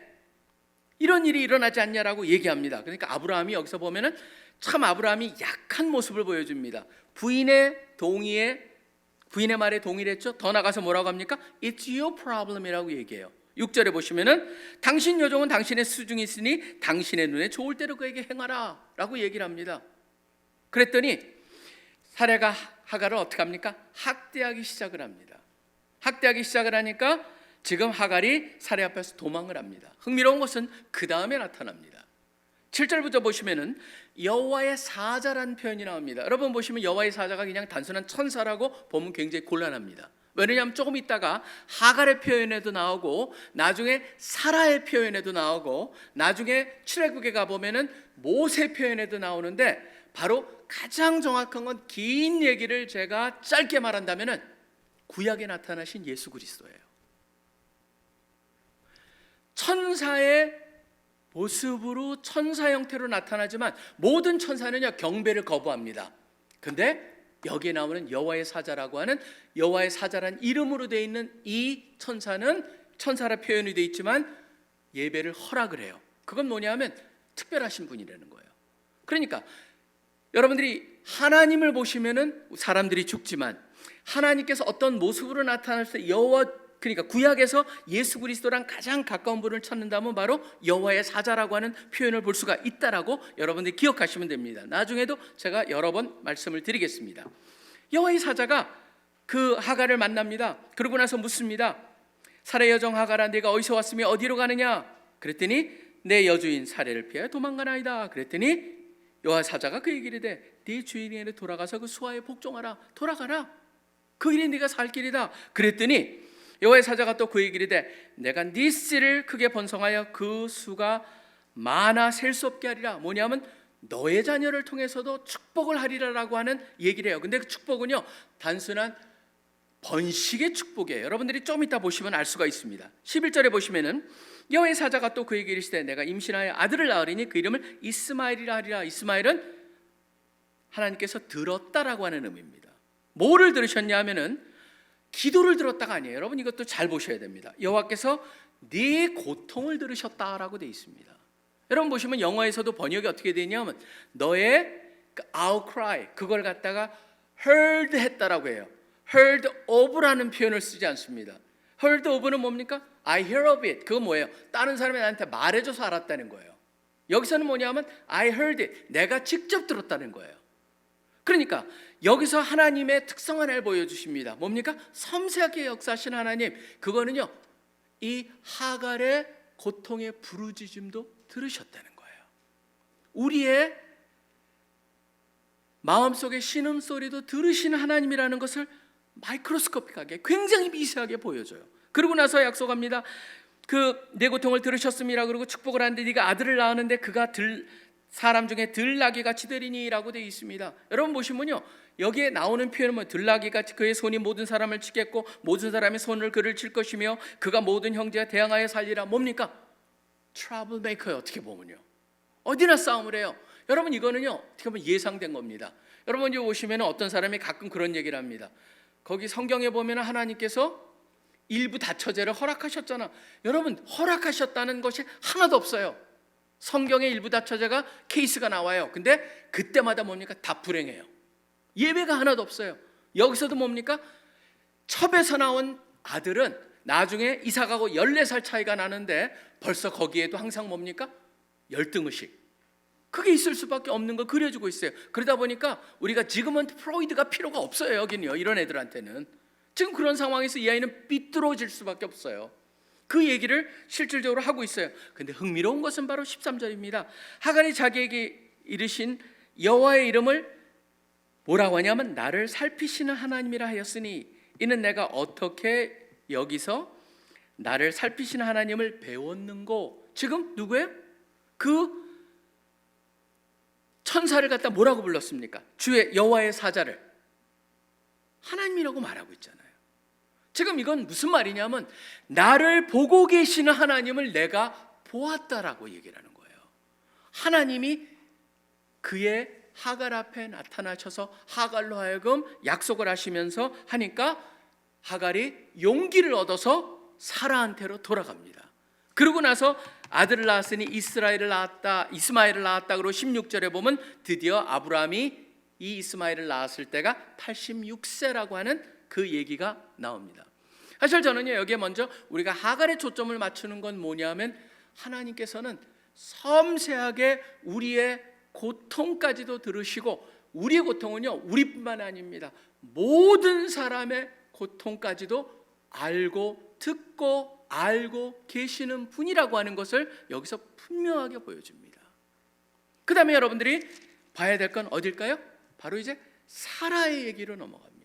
이런 일이 일어나지 않냐라고 얘기합니다. 그러니까 아브라함이 여기서 보면은 참 아브라함이 약한 모습을 보여줍니다. 부인의 말에 동의를 했죠. 더 나가서 뭐라고 합니까? It's your problem이라고 얘기해요. 6절에 보시면은 당신 여종은 당신의 수중이 있으니 당신의 눈에 좋을 대로 그에게 행하라 라고 얘기를 합니다. 그랬더니 사례가 하갈을 어떻게 합니까? 학대하기 시작을 합니다. 학대하기 시작을 하니까 지금 하갈이 사례 앞에서 도망을 합니다. 흥미로운 것은 그 다음에 나타납니다. 7절부터 보시면은 여호와의 사자라는 표현이 나옵니다. 여러분 보시면 여호와의 사자가 그냥 단순한 천사라고 보면 굉장히 곤란합니다. 왜냐하면 조금 있다가 하갈의 표현에도 나오고 나중에 사라의 표현에도 나오고 나중에 출애굽에 가보면은 모세 표현에도 나오는데 바로 가장 정확한 건 긴 얘기를 제가 짧게 말한다면은 구약에 나타나신 예수 그리스도예요. 천사의 모습으로 천사 형태로 나타나지만 모든 천사는요 경배를 거부합니다. 근데 여기에 나오는 여호와의 사자라고 하는 여호와의 사자란 이름으로 되어 있는 이 천사는 천사라 표현이 되어 있지만 예배를 허락을 해요. 그건 뭐냐면 특별하신 분이라는 거예요. 그러니까 여러분들이 하나님을 보시면은 사람들이 죽지만 하나님께서 어떤 모습으로 나타날 때 그러니까 구약에서 예수 그리스도랑 가장 가까운 분을 찾는다면 바로 여호와의 사자라고 하는 표현을 볼 수가 있다라고 여러분들이 기억하시면 됩니다. 나중에도 제가 여러 번 말씀을 드리겠습니다. 여호와의 사자가 그 하갈을 만납니다. 그러고 나서 묻습니다. 사라의 여종 하갈아, 네가 어디서 왔으며 어디로 가느냐? 그랬더니 내 여주인 사례를 피하여 도망가나이다. 그랬더니 여호와 사자가 그에게 이르되 네 주인에게 돌아가서 그 수하에 복종하라. 돌아가라. 그 일이 네가 살 길이다. 그랬더니 여호와의 사자가 또 그에게 이르되 내가 네 씨를 크게 번성하여 그 수가 많아 셀 수 없게 하리라. 뭐냐면 너의 자녀를 통해서도 축복을 하리라라고 하는 얘기를 해요. 근데 그 축복은요, 단순한 번식의 축복이에요. 여러분들이 좀 이따 보시면 알 수가 있습니다. 11절에 보시면은 여호와의 사자가 또 그에게 이르시되 내가 임신하여 아들을 낳으리니 그 이름을 이스마엘이라 하리라. 이스마엘은 하나님께서 들었다라고 하는 의미입니다. 뭐를 들으셨냐 하면은 기도를 들었다가 아니에요. 여러분 이것도 잘 보셔야 됩니다. 여호와께서 네 고통을 들으셨다라고 되어 있습니다. 여러분 보시면 영어에서도 번역이 어떻게 되냐면 너의 outcry 그걸 갖다가 heard 했다라고 해요. heard of라는 표현을 쓰지 않습니다. heard of는 뭡니까? I hear of it. 그거 뭐예요? 다른 사람이 나한테 말해줘서 알았다는 거예요. 여기서는 뭐냐면 I heard it. 내가 직접 들었다는 거예요. 그러니까 여기서 하나님의 특성 하나를 보여주십니다. 뭡니까? 섬세하게 역사하신 하나님. 그거는요, 이 하갈의 고통의 부르짖음도 들으셨다는 거예요. 우리의 마음속의 신음소리도 들으시는 하나님이라는 것을 마이크로스코픽하게 굉장히 미세하게 보여줘요. 그러고 나서 약속합니다. 그 내 고통을 들으셨음이라 그러고 축복을 하는데 네가 아들을 낳았는데 그가 사람 중에 들나귀 같이 되리니라고 되어 있습니다. 여러분 보시면요, 여기에 나오는 표현은 뭐 들나귀 같이 그의 손이 모든 사람을 치겠고 모든 사람의 손을 그를 칠 것이며 그가 모든 형제와 대항하여 살리라. 뭡니까? 트러블 메이커예요. 어떻게 보면요, 어디나 싸움을 해요. 여러분 이거는요 어떻게 보면 예상된 겁니다. 여러분 이제 보시면 어떤 사람이 가끔 그런 얘기를 합니다. 거기 성경에 보면 하나님께서 일부 다처제를 허락하셨잖아. 여러분 허락하셨다는 것이 하나도 없어요. 성경에 일부 다처제가 케이스가 나와요. 근데 그때마다 뭡니까? 다 불행해요. 예배가 하나도 없어요. 여기서도 뭡니까? 첩에서 나온 아들은 나중에 이사가고 14살 차이가 나는데 벌써 거기에도 항상 뭡니까? 열등의식. 그게 있을 수밖에 없는 거 그려주고 있어요. 그러다 보니까 우리가 지금은 프로이드가 필요가 없어요. 여기는요, 이런 애들한테는. 지금 그런 상황에서 이 아이는 삐뚤어질 수밖에 없어요. 그 얘기를 실질적으로 하고 있어요. 근데 흥미로운 것은 바로 13절입니다. 하갈이 자기에게 이르신 여호와의 이름을 뭐라고 하냐면 나를 살피시는 하나님이라 하였으니 이는 내가 어떻게 여기서 나를 살피시는 하나님을 배웠는고. 지금 누구예요? 그 천사를 갖다 뭐라고 불렀습니까? 주의 여호와의 사자를 하나님이라고 말하고 있잖아요. 지금 이건 무슨 말이냐면 나를 보고 계시는 하나님을 내가 보았다라고 얘기를 하는 거예요. 하나님이 그의 하갈 앞에 나타나셔서 하갈로 하여금 약속을 하시면서 하니까 하갈이 용기를 얻어서 사라한테로 돌아갑니다. 그러고 나서 아들을 낳았으니 이스마엘을 낳았다. 그리고 16절에 보면 드디어 아브라함이 이 이스마엘을 낳았을 때가 86세라고 하는 그 얘기가 나옵니다. 사실 저는요, 여기에 먼저 우리가 하갈의 초점을 맞추는 건 뭐냐면 하나님께서는 섬세하게 우리의 고통까지도 들으시고 우리의 고통은요 우리뿐만 아닙니다. 모든 사람의 고통까지도 알고 듣고 알고 계시는 분이라고 하는 것을 여기서 분명하게 보여줍니다. 그 다음에 여러분들이 봐야 될 건 어딜까요? 바로 이제 사라의 얘기로 넘어갑니다.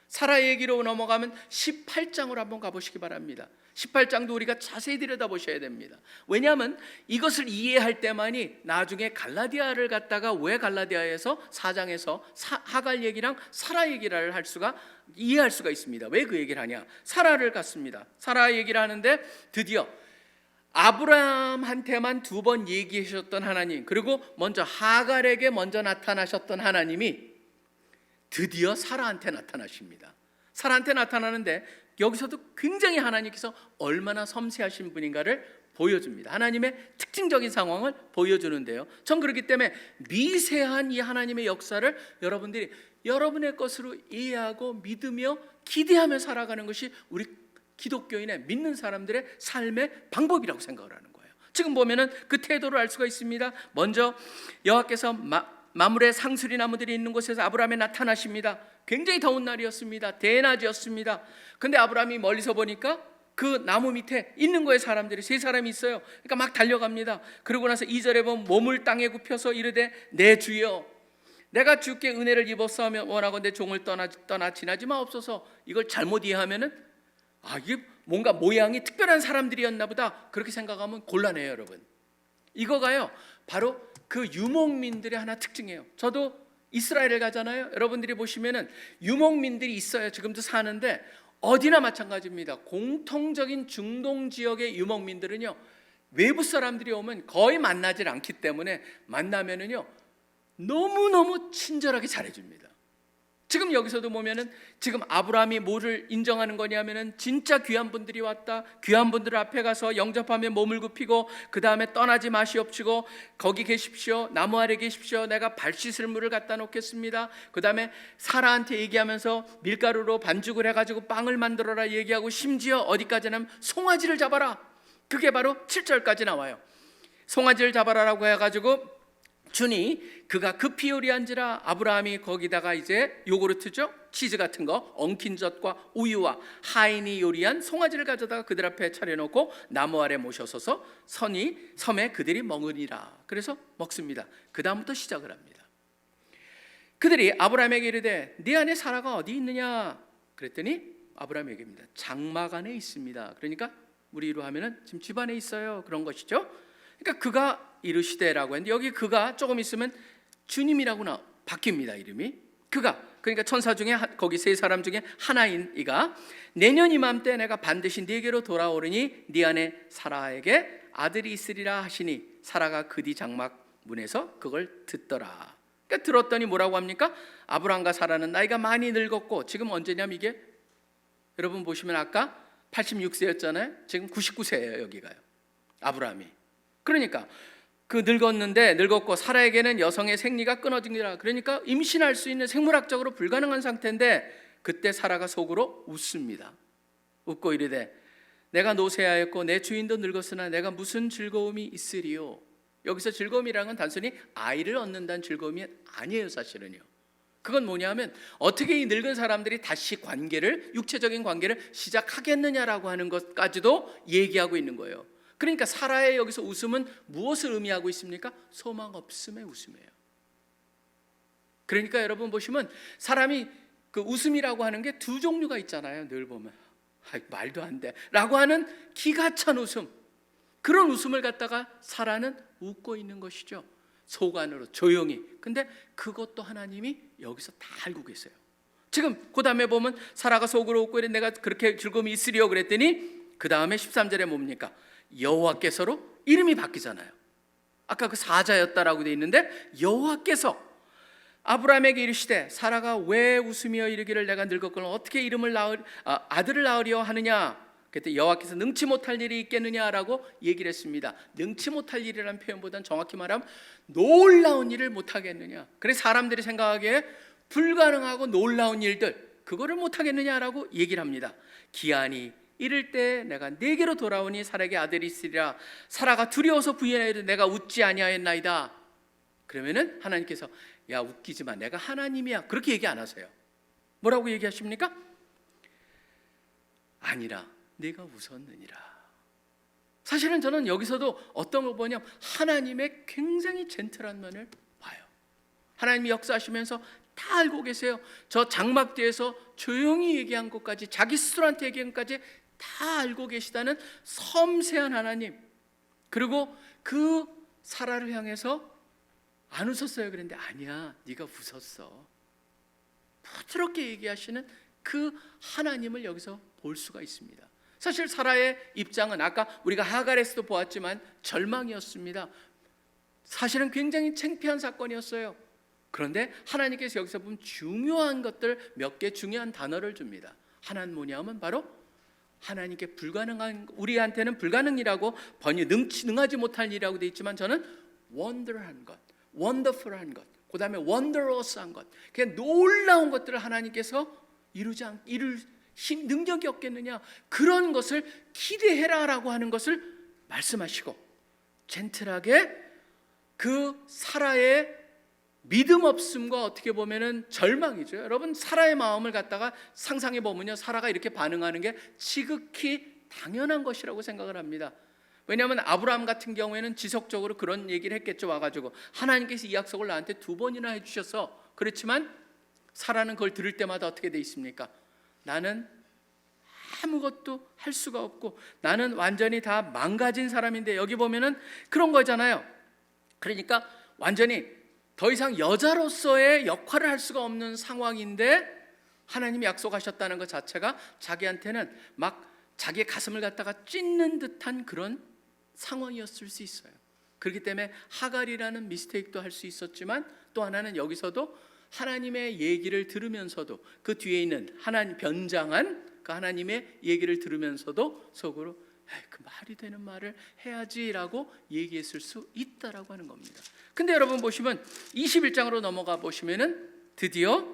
사라의 얘기로 넘어가면 18장으로 한번 가보시기 바랍니다. 18장도 우리가 자세히 들여다보셔야 됩니다. 왜냐하면 이것을 이해할 때만이 나중에 갈라디아를 갖다가 왜 갈라디아에서 4장에서 하갈 얘기랑 사라 얘기를 이해할 수가 있습니다. 왜 그 얘기를 하냐? 사라를 갖습니다. 사라 얘기를 하는데 드디어 아브라함한테만 2번 얘기하셨던 하나님, 그리고 먼저 하갈에게 먼저 나타나셨던 하나님이 드디어 사라한테 나타나십니다. 사라한테 나타나는데 여기서도 굉장히 하나님께서 얼마나 섬세하신 분인가를 보여줍니다. 하나님의 특징적인 상황을 보여주는데요, 전 그렇기 때문에 미세한 이 하나님의 역사를 여러분들이 여러분의 것으로 이해하고 믿으며 기대하며 살아가는 것이 우리 기독교인의 믿는 사람들의 삶의 방법이라고 생각을 하는 거예요. 지금 보면은 그 태도를 알 수가 있습니다. 먼저 여호와께서 마물의 상수리 나무들이 있는 곳에서 아브라함에 나타나십니다. 굉장히 더운 날이었습니다. 대낮이었습니다. 근데 아브라함이 멀리서 보니까 그 나무 밑에 있는 거예요. 사람들이 세 사람이 있어요. 그러니까 막 달려갑니다. 그러고 나서 2절에 보면 몸을 땅에 굽혀서 이르되 내 주여 내가 주께 은혜를 입었사하면 원하건대 종을 떠나 지나지 마옵소서. 이걸 잘못 이해하면은 이게 뭔가 모양이 특별한 사람들이었나 보다 그렇게 생각하면 곤란해요. 여러분, 이거가요 바로 그 유목민들의 하나 특징이에요. 저도 이스라엘을 가잖아요. 여러분들이 보시면은 유목민들이 있어요. 지금도 사는데 어디나 마찬가지입니다. 공통적인 중동 지역의 유목민들은요, 외부 사람들이 오면 거의 만나질 않기 때문에 만나면은요 너무너무 친절하게 잘해줍니다. 지금 여기서도 보면은 지금 아브라함이 뭐를 인정하는 거냐면은 진짜 귀한 분들이 왔다. 귀한 분들 앞에 가서 영접하며 몸을 굽히고 그 다음에 떠나지 마시옵시고 거기 계십시오. 나무 아래 계십시오. 내가 발 씻을 물을 갖다 놓겠습니다. 그 다음에 사라한테 얘기하면서 밀가루로 반죽을 해가지고 빵을 만들어라 얘기하고 심지어 어디까지냐면 송아지를 잡아라. 그게 바로 7절까지 나와요. 송아지를 잡아라라고 해가지고 주니 그가 급히 요리한지라 아브라함이 거기다가 이제 요구르트죠, 치즈 같은 거, 엉킨 젖과 우유와 하인이 요리한 송아지를 가져다가 그들 앞에 차려놓고 나무 아래 모셔서서 섬에 그들이 먹으리라. 그래서 먹습니다. 그 다음부터 시작을 합니다. 그들이 아브라함에게 이르되 네 안에 사라가 어디 있느냐 그랬더니 아브라함이 얘기합니다. 장막 안에 있습니다. 그러니까 우리로 하면은 지금 집 안에 있어요, 그런 것이죠. 그러니까 그가 이르시되라고 했는데 여기 그가 조금 있으면 주님이라고 바뀝니다. 이름이 그가, 그러니까 천사 중에 거기 세 사람 중에 하나인 이가 내년 이맘때 내가 반드시 네게로 돌아오르니 네 안에 사라에게 아들이 있으리라 하시니 사라가 그 뒤 장막 문에서 그걸 듣더라. 그러니까 들었더니 뭐라고 합니까? 아브라함과 사라는 나이가 많이 늙었고 지금 언제냐면 이게 여러분 보시면 아까 86세였잖아요. 지금 99세예요. 여기가요. 아브라함이. 그러니까 그 늙었고 사라에게는 여성의 생리가 끊어지니라. 그러니까 임신할 수 있는 생물학적으로 불가능한 상태인데 그때 사라가 속으로 웃습니다. 웃고 이르되 내가 노쇠하였고 내 주인도 늙었으나 내가 무슨 즐거움이 있으리요. 여기서 즐거움이라는 건 단순히 아이를 얻는다는 즐거움이 아니에요. 사실은요, 그건 뭐냐면 어떻게 이 늙은 사람들이 다시 육체적인 관계를 시작하겠느냐라고 하는 것까지도 얘기하고 있는 거예요. 그러니까 사라의 여기서 웃음은 무엇을 의미하고 있습니까? 소망 없음의 웃음이에요. 그러니까 여러분 보시면 사람이 그 웃음이라고 하는 게 두 종류가 있잖아요. 늘 보면 말도 안 돼 라고 하는 기가 찬 웃음, 그런 웃음을 갖다가 사라는 웃고 있는 것이죠. 속안으로 조용히. 근데 그것도 하나님이 여기서 다 알고 계세요. 지금 그 다음에 보면 사라가 속으로 웃고 이래 내가 그렇게 즐거움이 있으리요 그랬더니 그 다음에 13절에 뭡니까? 여호와께서로 이름이 바뀌잖아요. 아까 그 사자였다라고 돼 있는데 여호와께서 아브라함에게 이르시되 사라가 왜 웃으며 이르기를 내가 늙었거늘 어떻게 아들을 낳으려 하느냐. 그때 여호와께서 능치 못할 일이 있겠느냐라고 얘기를 했습니다. 능치 못할 일이라는 표현보다는 정확히 말하면 놀라운 일을 못하겠느냐. 그래서 사람들이 생각하기에 불가능하고 놀라운 일들 그거를 못하겠느냐라고 얘기를 합니다. 기한이 이를 때 내가 네게로 돌아오니 사라에게 아들이 있으리라. 사라가 두려워서 부인하여도 내가 웃지 아니하였나이다. 그러면은 하나님께서 야 웃기지 마, 내가 하나님이야, 그렇게 얘기 안 하세요. 뭐라고 얘기하십니까? 아니라 내가 웃었느니라. 사실은 저는 여기서도 어떤 걸 보냐면 하나님의 굉장히 젠틀한 면을 봐요. 하나님이 역사하시면서 다 알고 계세요. 저 장막 뒤에서 조용히 얘기한 것까지, 자기 스스로한테 얘기한 것까지 다 알고 계시다는 섬세한 하나님. 그리고 그 사라를 향해서 안 웃었어요 그랬는데 아니야 네가 웃었어, 부드럽게 얘기하시는 그 하나님을 여기서 볼 수가 있습니다. 사실 사라의 입장은 아까 우리가 하갈에서도 보았지만 절망이었습니다. 사실은 굉장히 창피한 사건이었어요. 그런데 하나님께서 여기서 보면 중요한 것들 몇 개 중요한 단어를 줍니다. 하나는 뭐냐면 바로 하나님께 불가능한, 우리한테는 불가능이라고 능하지 못할 일이라고 돼 있지만 저는 wonder한 것, wonderful한 것, 그 다음에 wondrous한 것, 그냥 놀라운 것들을 하나님께서 이룰 능력이 없겠느냐, 그런 것을 기대해라라고 하는 것을 말씀하시고 젠틀하게 그 사라의 믿음 없음과 어떻게 보면은 절망이죠. 여러분 사라의 마음을 갖다가 상상해 보면요, 사라가 이렇게 반응하는 게 지극히 당연한 것이라고 생각을 합니다. 왜냐하면 아브라함 같은 경우에는 지속적으로 그런 얘기를 했겠죠. 와가지고 하나님께서 이 약속을 나한테 2번이나 해주셔서. 그렇지만 사라는 그걸 들을 때마다 어떻게 돼 있습니까? 나는 아무것도 할 수가 없고 나는 완전히 다 망가진 사람인데, 여기 보면은 그런 거잖아요. 그러니까 완전히 더 이상 여자로서의 역할을 할 수가 없는 상황인데 하나님이 약속하셨다는 것 자체가 자기한테는 막 자기의 가슴을 갖다가 찢는 듯한 그런 상황이었을 수 있어요. 그렇기 때문에 하갈이라는 미스테이크도 할 수 있었지만, 또 하나는 여기서도 하나님의 얘기를 들으면서도 그 뒤에 있는 하나님 변장한 그 하나님의 얘기를 들으면서도 속으로 그 말이 되는 말을 해야지라고 얘기했을 수 있다라고 하는 겁니다. 근데 여러분 보시면 21장으로 넘어가 보시면은 드디어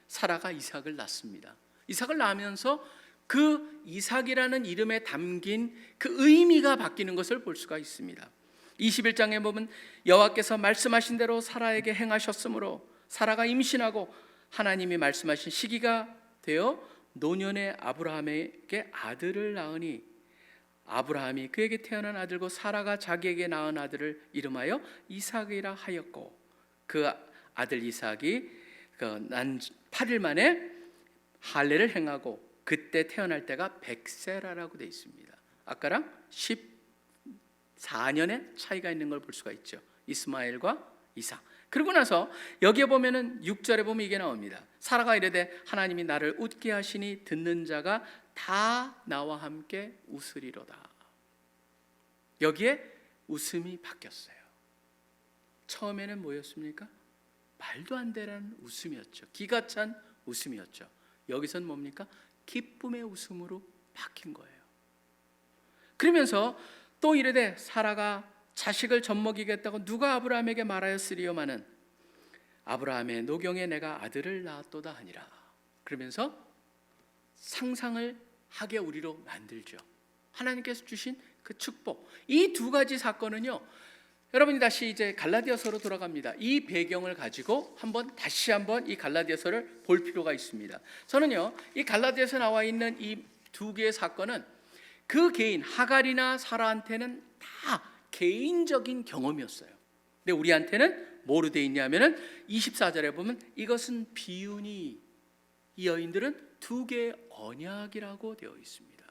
사라가 이삭을 낳습니다. 이삭을 낳으면서 그 이삭이라는 이름에 담긴 그 의미가 바뀌는 것을 볼 수가 있습니다. 21장에 보면 여호와께서 말씀하신 대로 사라에게 행하셨으므로 사라가 임신하고 하나님이 말씀하신 시기가 되어 노년의 아브라함에게 아들을 낳으니 아브라함이 그에게 태어난 아들고 사라가 자기에게 낳은 아들을 이름하여 이삭이라 하였고, 그 아들 이삭이 난 8일 만에 할례를 행하고 그때 태어날 때가 백세라라고 되어 있습니다. 아까랑 14년의 차이가 있는 걸 볼 수가 있죠. 이스마엘과 이삭. 그러고 나서 여기에 보면은 6절에 보면 이게 나옵니다. 사라가 이르되 하나님이 나를 웃게 하시니 듣는 자가 다 나와 함께 웃으리로다. 여기에 웃음이 바뀌었어요. 처음에는 뭐였습니까? 말도 안 되라는 웃음이었죠. 기가 찬 웃음이었죠. 여기선 뭡니까? 기쁨의 웃음으로 바뀐 거예요. 그러면서 또 이르되 사라가 자식을 젖먹이겠다고 누가 아브라함에게 말하였으리요마는 아브라함의 노경에 내가 아들을 낳았도다 하니라. 그러면서 상상을 하게 우리로 만들죠. 하나님께서 주신 그 축복. 이 두 가지 사건은요, 여러분이 다시 이제 갈라디아서로 돌아갑니다. 이 배경을 가지고 다시 한번 이 갈라디아서를 볼 필요가 있습니다. 저는요, 이 갈라디아서에 나와 있는 이 두 개의 사건은 그 개인 하갈이나 사라한테는 다 개인적인 경험이었어요. 근데 우리한테는 뭐로 되어 있냐면은 24절에 보면 이것은 비유니 이 여인들은 두 개의 언약이라고 되어 있습니다.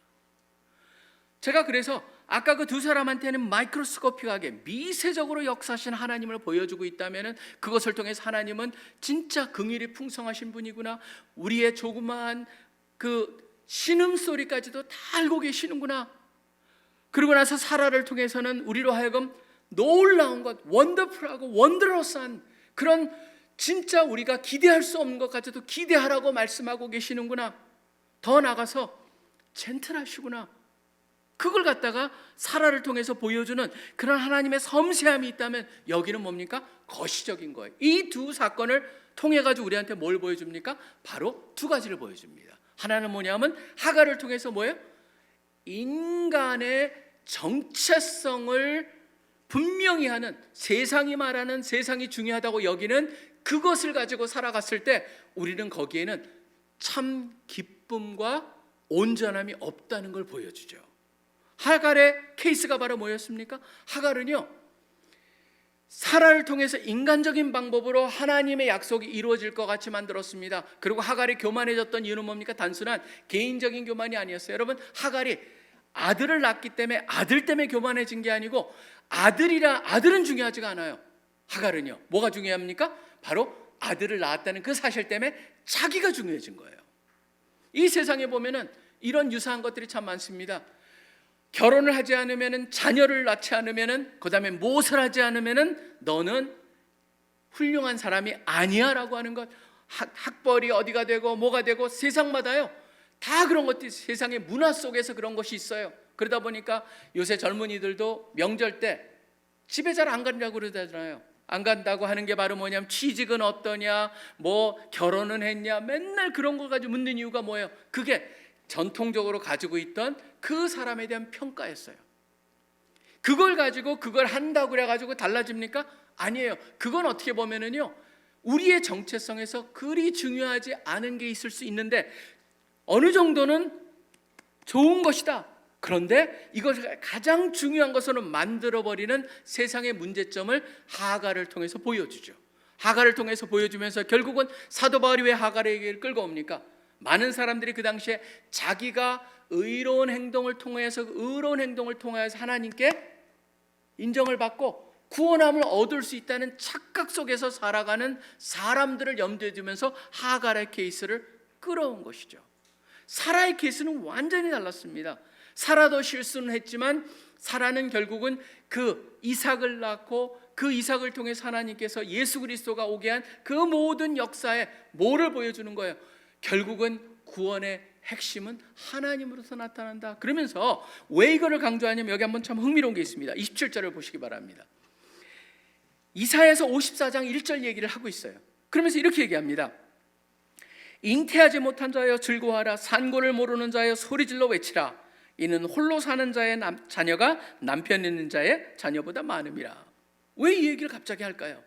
제가 그래서 아까 그 두 사람한테는 마이크로스코픽하게 미세적으로 역사하신 하나님을 보여주고 있다면은 그것을 통해서 하나님은 진짜 긍휼이 풍성하신 분이구나, 우리의 조그마한 그 신음소리까지도 다 알고 계시는구나. 그러고 나서 사라를 통해서는 우리로 하여금 놀라운 것, 원더풀하고 원더러스한 그런 진짜 우리가 기대할 수 없는 것까지도 기대하라고 말씀하고 계시는구나. 더 나아가서 젠틀하시구나. 그걸 갖다가 사라를 통해서 보여주는 그런 하나님의 섬세함이 있다면 여기는 뭡니까? 거시적인 거예요. 이 두 사건을 통해 가지고 우리한테 뭘 보여줍니까? 바로 두 가지를 보여줍니다. 하나는 뭐냐면 하갈을 통해서 뭐예요? 인간의 정체성을 분명히 하는, 세상이 말하는, 세상이 중요하다고 여기는 그것을 가지고 살아갔을 때 우리는 거기에는 참 기쁨과 온전함이 없다는 걸 보여주죠. 하갈의 케이스가 바로 뭐였습니까? 하갈은요, 사라를 통해서 인간적인 방법으로 하나님의 약속이 이루어질 것 같이 만들었습니다. 그리고 하갈이 교만해졌던 이유는 뭡니까? 단순한 개인적인 교만이 아니었어요. 여러분, 하갈이 아들을 낳기 때문에, 아들 때문에 교만해진 게 아니고 아들은 중요하지가 않아요. 하갈은요, 뭐가 중요합니까? 바로 아들을 낳았다는 그 사실 때문에 자기가 중요해진 거예요. 이 세상에 보면은 이런 유사한 것들이 참 많습니다. 결혼을 하지 않으면은, 자녀를 낳지 않으면은, 그다음에 무엇을 하지 않으면은 너는 훌륭한 사람이 아니야라고 하는 것. 학벌이 어디가 되고 뭐가 되고 세상마다요, 다 그런 것들이 세상의 문화 속에서 그런 것이 있어요. 그러다 보니까 요새 젊은이들도 명절 때 집에 잘 안 간다고 그러잖아요. 안 간다고 하는 게 바로 뭐냐면 취직은 어떠냐, 뭐 결혼은 했냐, 맨날 그런 거 가지고 묻는 이유가 뭐예요? 그게 전통적으로 가지고 있던 그 사람에 대한 평가였어요. 그걸 가지고 그걸 한다고 그래가지고 달라집니까? 아니에요. 그건 어떻게 보면은요, 우리의 정체성에서 그리 중요하지 않은 게 있을 수 있는데 어느 정도는 좋은 것이다, 그런데 이것을 가장 중요한 것으로 만들어버리는 세상의 문제점을 하갈을 통해서 보여주죠. 하갈을 통해서 보여주면서 결국은 사도 바울이 왜 하갈의 얘기를 끌고 옵니까? 많은 사람들이 그 당시에 자기가 의로운 행동을 통해서 하나님께 인정을 받고 구원함을 얻을 수 있다는 착각 속에서 살아가는 사람들을 염두에 두면서 하갈의 케이스를 끌어온 것이죠. 사라의 케이스는 완전히 달랐습니다. 사라도 실수는 했지만 사라는 결국은 그 이삭을 낳고 그 이삭을 통해서 하나님께서 예수 그리스도가 오게 한 그 모든 역사에 뭐를 보여주는 거예요? 결국은 구원의 핵심은 하나님으로서 나타난다. 그러면서 왜 이거를 강조하냐면 여기 한번 참 흥미로운 게 있습니다. 27절을 보시기 바랍니다. 이사야서 54장 1절 얘기를 하고 있어요. 그러면서 이렇게 얘기합니다. 잉태하지 못한 자여 즐거워하라. 산고를 모르는 자여 소리질러 외치라. 이는 홀로 사는 자의 자녀가 남편 있는 자의 자녀보다 많음이라. 왜 이 얘기를 갑자기 할까요?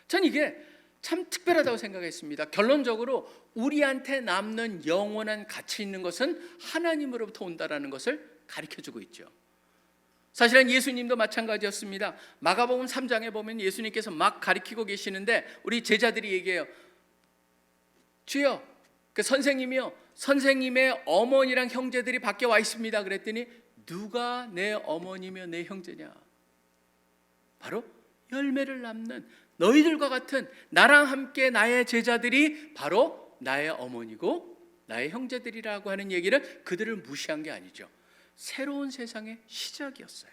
전 이게 참 특별하다고 생각했습니다. 결론적으로 우리한테 남는 영원한 가치 있는 것은 하나님으로부터 온다라는 것을 가르쳐주고 있죠. 사실은 예수님도 마찬가지였습니다. 마가복음 3장에 보면 예수님께서 막 가르치고 계시는데 우리 제자들이 얘기해요. 주여, 그 선생님이요, 선생님의 어머니랑 형제들이 밖에 와 있습니다. 그랬더니 누가 내 어머니며 내 형제냐? 바로 열매를 낳는 너희들과 같은 나랑 함께 나의 제자들이 바로 나의 어머니고 나의 형제들이라고 하는 얘기를 그들을 무시한 게 아니죠. 새로운 세상의 시작이었어요.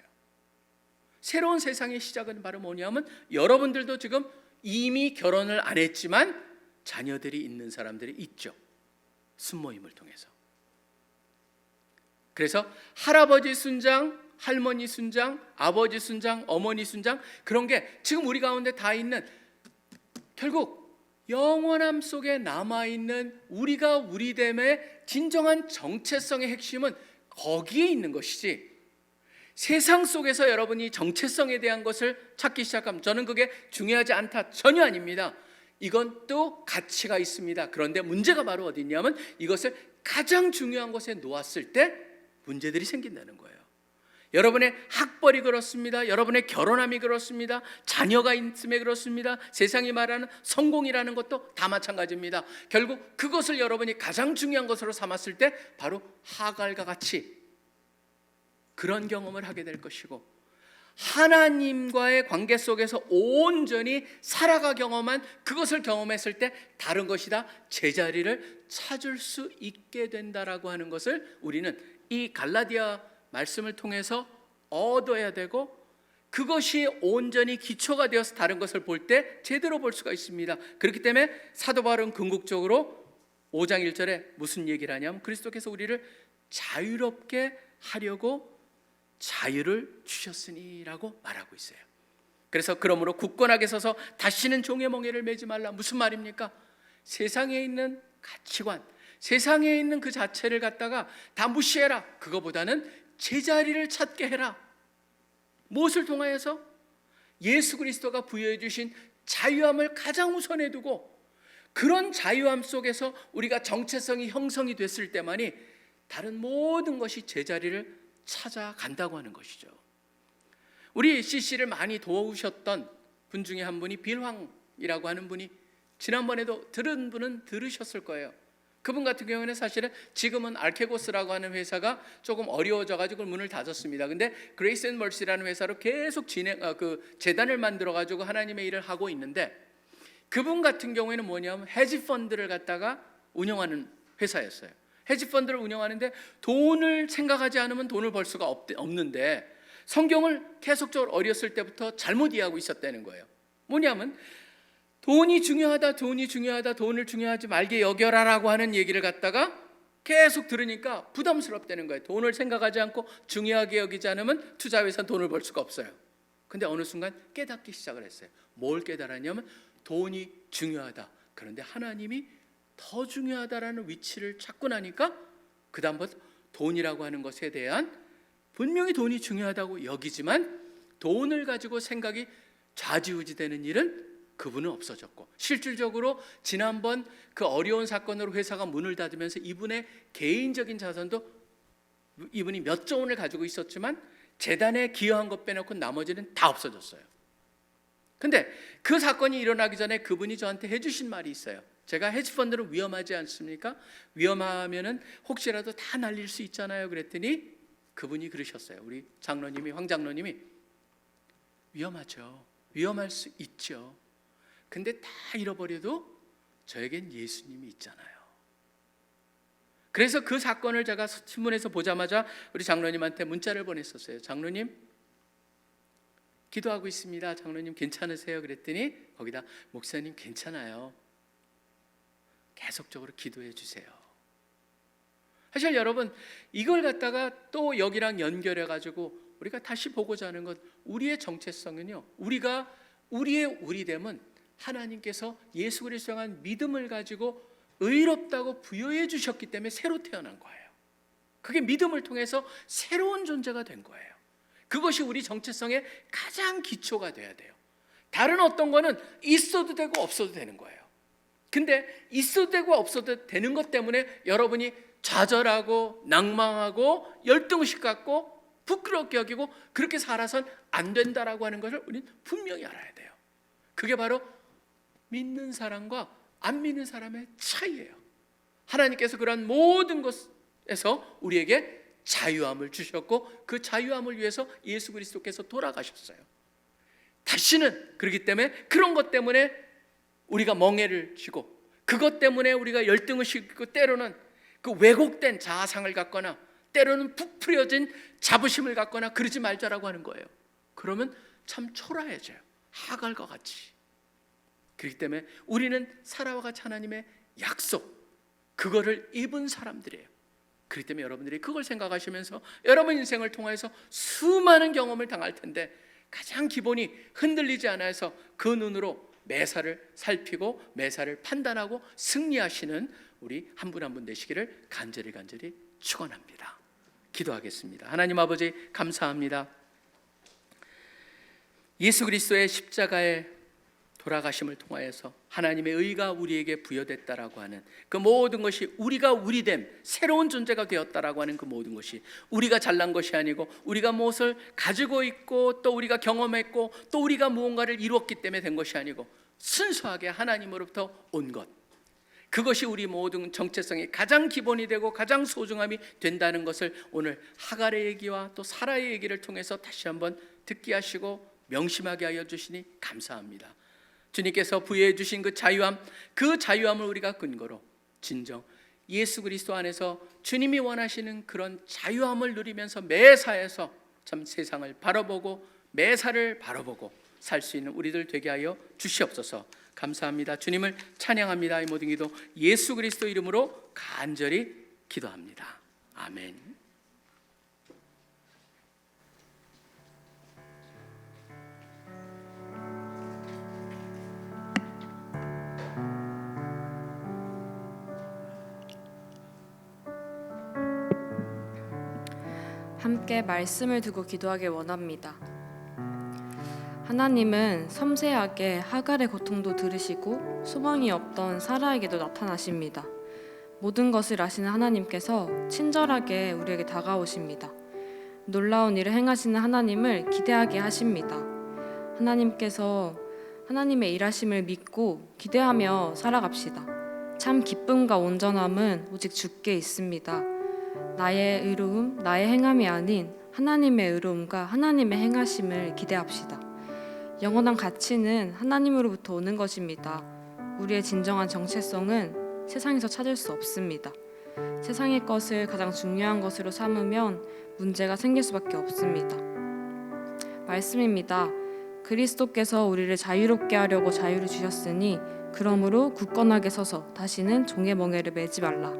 새로운 세상의 시작은 바로 뭐냐면 여러분들도 지금 이미 결혼을 안 했지만 자녀들이 있는 사람들이 있죠. 순모임을 통해서. 그래서 할아버지 순장, 할머니 순장, 아버지 순장, 어머니 순장, 그런 게 지금 우리 가운데 다 있는, 결국 영원함 속에 남아있는 우리가 우리됨의 진정한 정체성의 핵심은 거기에 있는 것이지, 세상 속에서 여러분이 정체성에 대한 것을 찾기 시작하면 저는 그게 중요하지 않다, 전혀 아닙니다. 이건 또 가치가 있습니다. 그런데 문제가 바로 어디 있냐면 이것을 가장 중요한 것에 놓았을 때 문제들이 생긴다는 거예요. 여러분의 학벌이 그렇습니다. 여러분의 결혼함이 그렇습니다. 자녀가 있음에 그렇습니다. 세상이 말하는 성공이라는 것도 다 마찬가지입니다. 결국 그것을 여러분이 가장 중요한 것으로 삼았을 때 바로 하갈과 같이 그런 경험을 하게 될 것이고, 하나님과의 관계 속에서 온전히 살아가 경험한 그것을 경험했을 때 다른 것이다, 제자리를 찾을 수 있게 된다라고 하는 것을 우리는 이 갈라디아 말씀을 통해서 얻어야 되고, 그것이 온전히 기초가 되어서 다른 것을 볼 때 제대로 볼 수가 있습니다. 그렇기 때문에 사도 바울은 궁극적으로 5장 1절에 무슨 얘기를 하냐면 그리스도께서 우리를 자유롭게 하려고 자유를 주셨으니라고 말하고 있어요. 그래서 그러므로 굳건하게 서서 다시는 종의 멍에를 매지 말라. 무슨 말입니까? 세상에 있는 가치관, 세상에 있는 그 자체를 갖다가 다 무시해라. 그거보다는 제자리를 찾게 해라. 무엇을 통하여서? 예수 그리스도가 부여해 주신 자유함을 가장 우선해 두고, 그런 자유함 속에서 우리가 정체성이 형성이 됐을 때만이 다른 모든 것이 제자리를 찾아간다고 하는 것이죠. 우리 CC를 많이 도우셨던 분 중에 한 분이 빌황이라고 하는 분이 지난번에도 들은 분은 들으셨을 거예요. 그분 같은 경우는 사실은 지금은 알케고스라고 하는 회사가 조금 어려워져가지고 문을 닫았습니다. 근데 그레이스 앤 멀시라는 회사로 계속 재단을 만들어가지고 하나님의 일을 하고 있는데, 그분 같은 경우에는 뭐냐면 헤지펀드를 갖다가 운영하는 회사였어요. 헤지펀드를 운영하는데 돈을 생각하지 않으면 돈을 벌 수가 없는데 성경을 계속적으로 어렸을 때부터 잘못 이해하고 있었다는 거예요. 뭐냐면 돈이 중요하다, 돈이 중요하다, 돈을 중요하지 말게 여겨라라고 하는 얘기를 갖다가 계속 들으니까 부담스럽다는 거예요. 돈을 생각하지 않고 중요하게 여기지 않으면 투자회사는 돈을 벌 수가 없어요. 근데 어느 순간 깨닫기 시작을 했어요. 뭘 깨달았냐면 돈이 중요하다. 그런데 하나님이 더 중요하다라는 위치를 찾고 나니까 그 다음부터 돈이라고 하는 것에 대한, 분명히 돈이 중요하다고 여기지만 돈을 가지고 생각이 좌지우지되는 일은 그분은 없어졌고, 실질적으로 지난번 그 어려운 사건으로 회사가 문을 닫으면서 이분의 개인적인 자산도 이분이 몇 조 원을 가지고 있었지만 재단에 기여한 것 빼놓고 나머지는 다 없어졌어요. 근데 그 사건이 일어나기 전에 그분이 저한테 해주신 말이 있어요. 제가 헤지펀드는 위험하지 않습니까? 위험하면은 혹시라도 다 날릴 수 있잖아요. 그랬더니 그분이 그러셨어요. 우리 장로님이, 황 장로님이, 위험하죠. 위험할 수 있죠. 근데 다 잃어버려도 저에겐 예수님이 있잖아요. 그래서 그 사건을 제가 신문에서 보자마자 우리 장로님한테 문자를 보냈었어요. 장로님, 기도하고 있습니다. 장로님 괜찮으세요? 그랬더니 거기다 목사님 괜찮아요. 계속적으로 기도해 주세요. 사실 여러분, 이걸 갖다가 또 여기랑 연결해 가지고 우리가 다시 보고자 하는 것, 우리의 정체성은요, 우리가 우리의 우리됨은 하나님께서 예수 그리스도에 대한 믿음을 가지고 의롭다고 부여해 주셨기 때문에 새로 태어난 거예요. 그게 믿음을 통해서 새로운 존재가 된 거예요. 그것이 우리 정체성의 가장 기초가 돼야 돼요. 다른 어떤 거는 있어도 되고 없어도 되는 거예요. 근데 있어도 되고 없어도 되는 것 때문에 여러분이 좌절하고 낭망하고 열등의식 갖고 부끄럽게 여기고 그렇게 살아선 안 된다라고 하는 것을 우리는 분명히 알아야 돼요. 그게 바로 믿는 사람과 안 믿는 사람의 차이예요. 하나님께서 그런 모든 것에서 우리에게 자유함을 주셨고 그 자유함을 위해서 예수 그리스도께서 돌아가셨어요. 다시는 그렇기 때문에 그런 것 때문에 우리가 멍해를 쥐고 그것 때문에 우리가 열등의식 있고 때로는 그 왜곡된 자아상을 갖거나 때로는 부풀려진 자부심을 갖거나 그러지 말자라고 하는 거예요. 그러면 참 초라해져요. 하갈과 같이. 그렇기 때문에 우리는 사라와 같이 하나님의 약속, 그거를 입은 사람들이에요. 그렇기 때문에 여러분들이 그걸 생각하시면서 여러분 인생을 통해서 수많은 경험을 당할 텐데 가장 기본이 흔들리지 않아서 그 눈으로 매사를 살피고 매사를 판단하고 승리하시는 우리 한 분 한 분 되시기를 간절히 축원합니다. 기도하겠습니다. 하나님 아버지 감사합니다. 예수 그리스도의 십자가의 돌아가심을 통하여서 하나님의 의가 우리에게 부여됐다라고 하는 그 모든 것이 우리가 우리됨, 새로운 존재가 되었다라고 하는 그 모든 것이 우리가 잘난 것이 아니고 우리가 무엇을 가지고 있고 또 우리가 경험했고 또 우리가 무언가를 이루었기 때문에 된 것이 아니고 순수하게 하나님으로부터 온 것, 그것이 우리 모든 정체성의 가장 기본이 되고 가장 소중함이 된다는 것을 오늘 하갈의 얘기와 또 사라의 얘기를 통해서 다시 한번 듣게 하시고 명심하게 하여 주시니 감사합니다. 주님께서 부여해 주신 그 자유함, 그 자유함을 우리가 근거로 진정 예수 그리스도 안에서 주님이 원하시는 그런 자유함을 누리면서 매사에서 참 세상을 바라보고 매사를 바라보고 살 수 있는 우리들 되게 하여 주시옵소서. 감사합니다. 주님을 찬양합니다. 이 모든 기도 예수 그리스도 이름으로 간절히 기도합니다. 아멘. 함께 말씀을 두고 기도하길 원합니다. 하나님은 섬세하게 하갈의 고통도 들으시고 소망이 없던 사라에게도 나타나십니다. 모든 것을 아시는 하나님께서 친절하게 우리에게 다가오십니다. 놀라운 일을 행하시는 하나님을 기대하게 하십니다. 하나님께서 하나님의 일하심을 믿고 기대하며 살아갑시다. 참 기쁨과 온전함은 오직 주께 있습니다. 나의 의로움, 나의 행함이 아닌 하나님의 의로움과 하나님의 행하심을 기대합시다. 영원한 가치는 하나님으로부터 오는 것입니다. 우리의 진정한 정체성은 세상에서 찾을 수 없습니다. 세상의 것을 가장 중요한 것으로 삼으면 문제가 생길 수밖에 없습니다. 말씀입니다. 그리스도께서 우리를 자유롭게 하려고 자유를 주셨으니 그러므로 굳건하게 서서 다시는 종의 멍에를 매지 말라.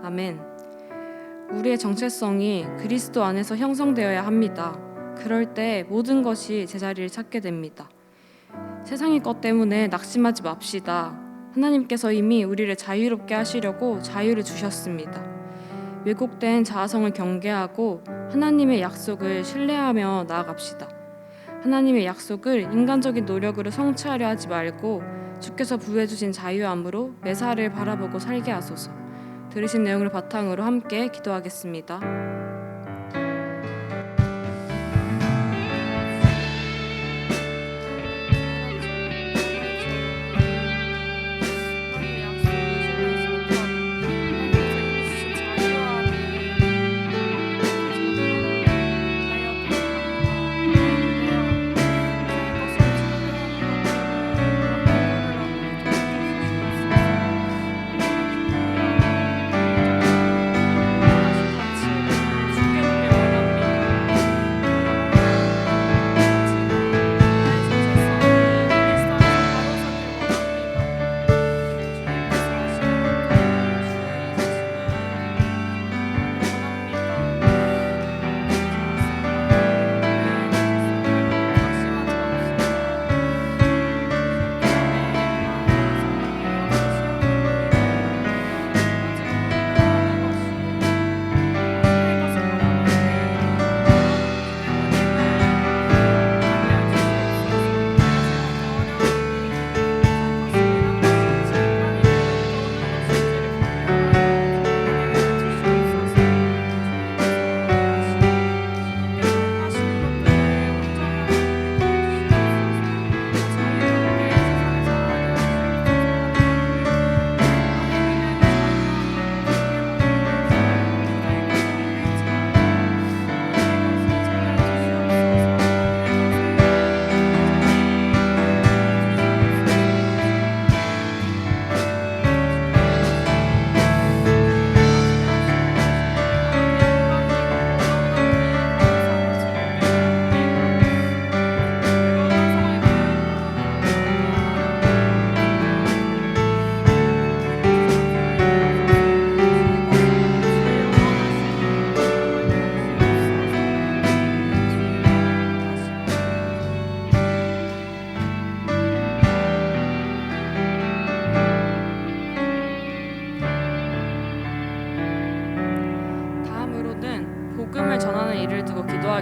아멘. 우리의 정체성이 그리스도 안에서 형성되어야 합니다. 그럴 때 모든 것이 제자리를 찾게 됩니다. 세상의 것 때문에 낙심하지 맙시다. 하나님께서 이미 우리를 자유롭게 하시려고 자유를 주셨습니다. 왜곡된 자아성을 경계하고 하나님의 약속을 신뢰하며 나아갑시다. 하나님의 약속을 인간적인 노력으로 성취하려 하지 말고 주께서 부여해 주신 자유함으로 매사를 바라보고 살게 하소서. 들으신 내용을 바탕으로 함께 기도하겠습니다.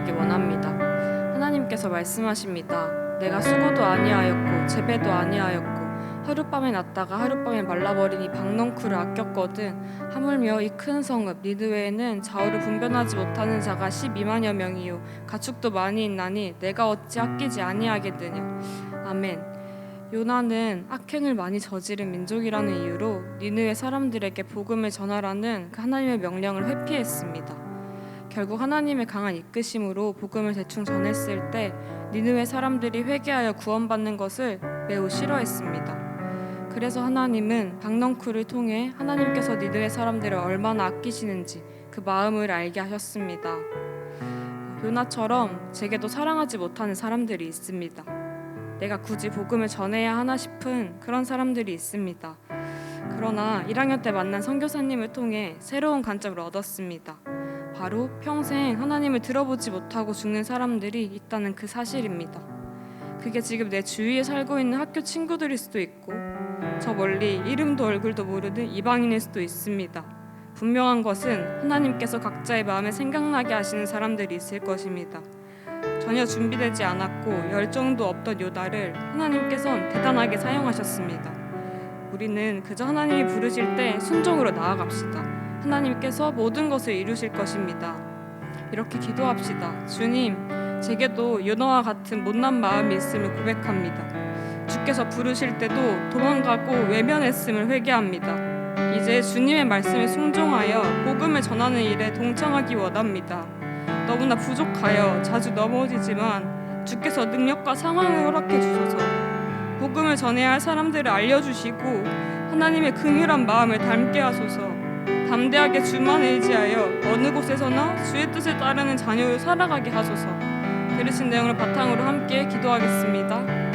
살아가기 원합니다. 하나님께서 말씀하십니다. 내가 수고도 아니하였고 재배도 아니하였고 하룻밤에 났다가 하룻밤에 말라버린 이 박넝쿨을 아꼈거든 하물며 이 큰 성읍 니느웨에는 좌우를 분별하지 못하는 자가 12만여 명이요 가축도 많이 있나니 내가 어찌 아끼지 아니하겠느냐. 아멘. 요나는 악행을 많이 저지른 민족이라는 이유로 니느웨 사람들에게 복음을 전하라는 그 하나님의 명령을 회피했습니다. 결국 하나님의 강한 이끄심으로 복음을 대충 전했을 때 니느웨 사람들이 회개하여 구원받는 것을 매우 싫어했습니다. 그래서 하나님은 박넝쿨을 통해 하나님께서 니느웨 사람들을 얼마나 아끼시는지 그 마음을 알게 하셨습니다. 요나처럼 제게도 사랑하지 못하는 사람들이 있습니다. 내가 굳이 복음을 전해야 하나 싶은 그런 사람들이 있습니다. 그러나 1학년 때 만난 선교사님을 통해 새로운 관점을 얻었습니다. 바로 평생 하나님을 들어보지 못하고 죽는 사람들이 있다는 그 사실입니다. 그게 지금 내 주위에 살고 있는 학교 친구들일 수도 있고 저 멀리 이름도 얼굴도 모르는 이방인일 수도 있습니다. 분명한 것은 하나님께서 각자의 마음에 생각나게 하시는 사람들이 있을 것입니다. 전혀 준비되지 않았고 열정도 없던 요나를 하나님께서는 대단하게 사용하셨습니다. 우리는 그저 하나님이 부르실 때 순종으로 나아갑시다. 하나님께서 모든 것을 이루실 것입니다. 이렇게 기도합시다. 주님, 제게도 요나와 같은 못난 마음이 있음을 고백합니다. 주께서 부르실 때도 도망가고 외면했음을 회개합니다. 이제 주님의 말씀에 순종하여 복음을 전하는 일에 동참하기 원합니다. 너무나 부족하여 자주 넘어지지만 주께서 능력과 상황을 허락해 주셔서 복음을 전해야 할 사람들을 알려주시고 하나님의 긍휼한 마음을 닮게 하소서. 담대하게 주만 의지하여 어느 곳에서나 주의 뜻을 따르는 자녀로 살아가게 하소서. 들으신 내용을 바탕으로 함께 기도하겠습니다.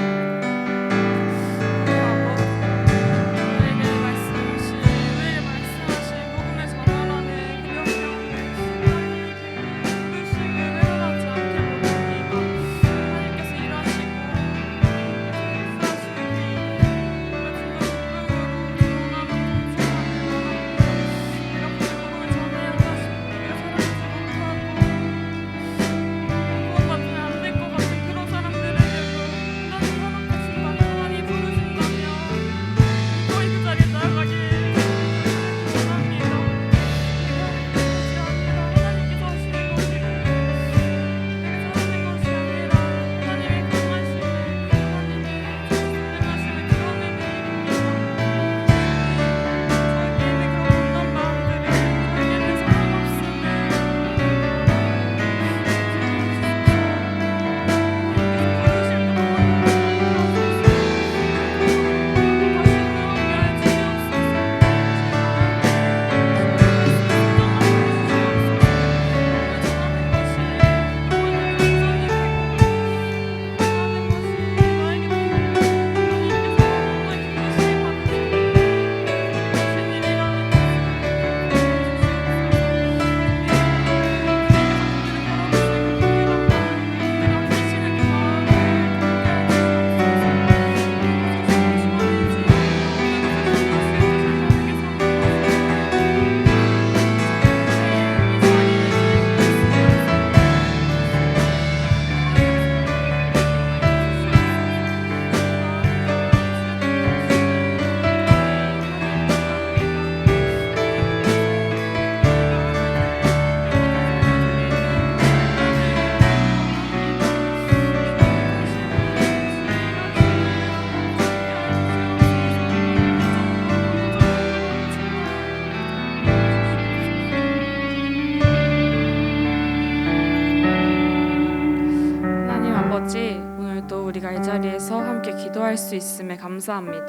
우리가 이 자리에서 함께 기도할 수 있음에 감사합니다.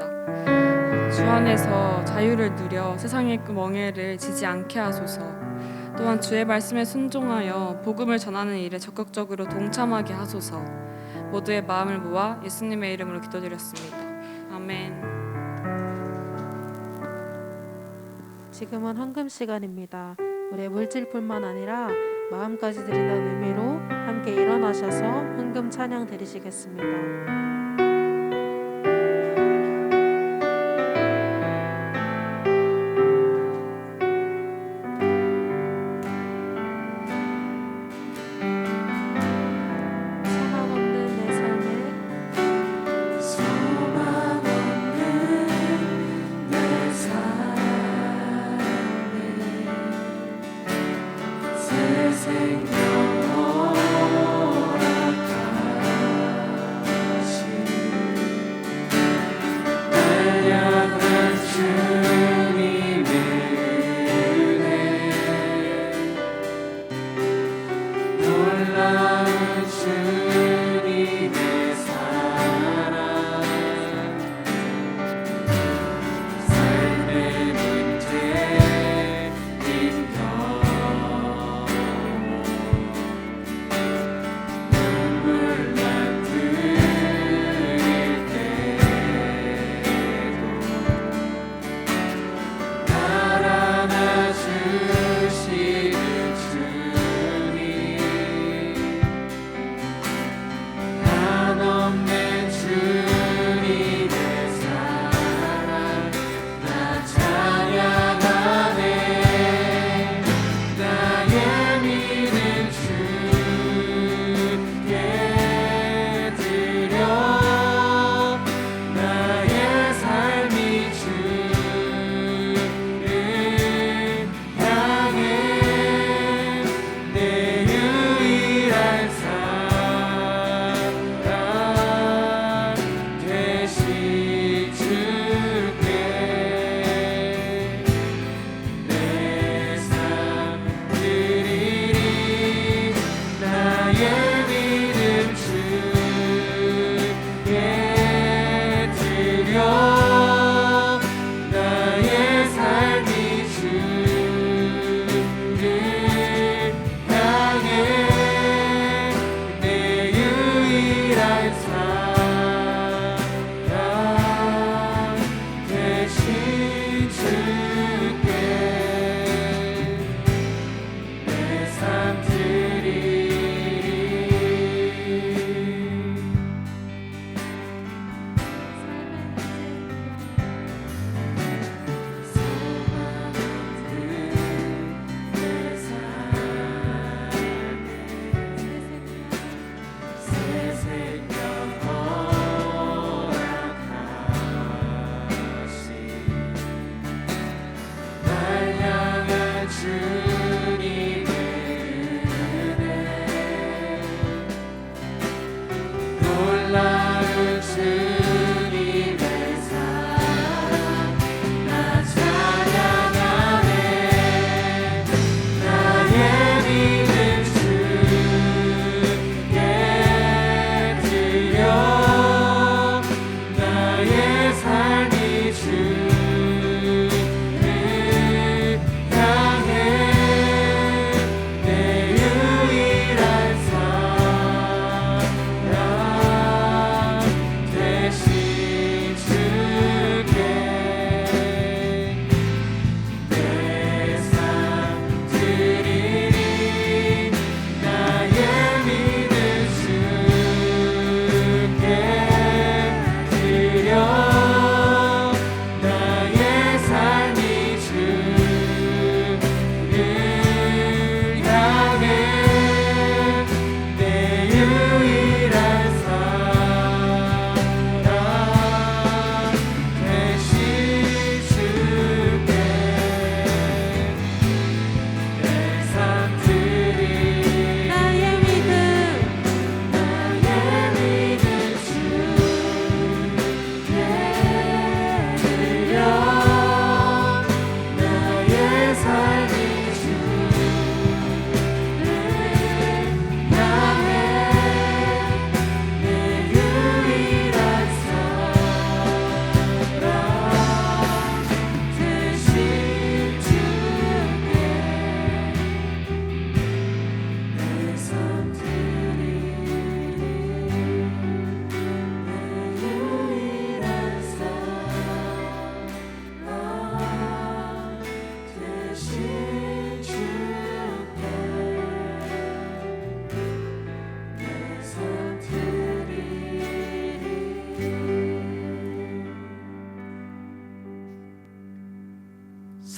주 안에서 자유를 누려 세상의 그 멍에를 지지 않게 하소서. 또한 주의 말씀에 순종하여 복음을 전하는 일에 적극적으로 동참하게 하소서. 모두의 마음을 모아 예수님의 이름으로 기도드렸습니다. 아멘. 지금은 헌금 시간입니다. 우리의 물질뿐만 아니라 마음까지 드린다는 의미로 함께 일어나셔서 헌금 찬양 드리시겠습니다.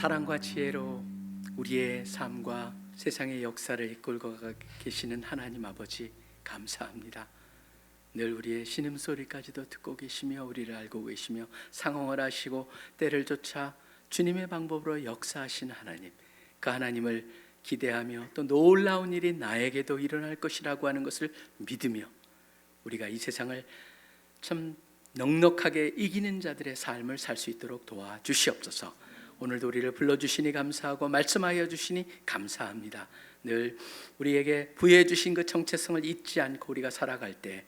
사랑과 지혜로 우리의 삶과 세상의 역사를 이끌고 계시는 하나님 아버지 감사합니다. 늘 우리의 신음소리까지도 듣고 계시며 우리를 알고 계시며 상황을 아시고 때를 쫓아 주님의 방법으로 역사하신 하나님, 그 하나님을 기대하며 또 놀라운 일이 나에게도 일어날 것이라고 하는 것을 믿으며 우리가 이 세상을 참 넉넉하게 이기는 자들의 삶을 살 수 있도록 도와주시옵소서. 오늘도 우리를 불러주시니 감사하고 말씀하여 주시니 감사합니다. 늘 우리에게 부여해 주신 그 정체성을 잊지 않고 우리가 살아갈 때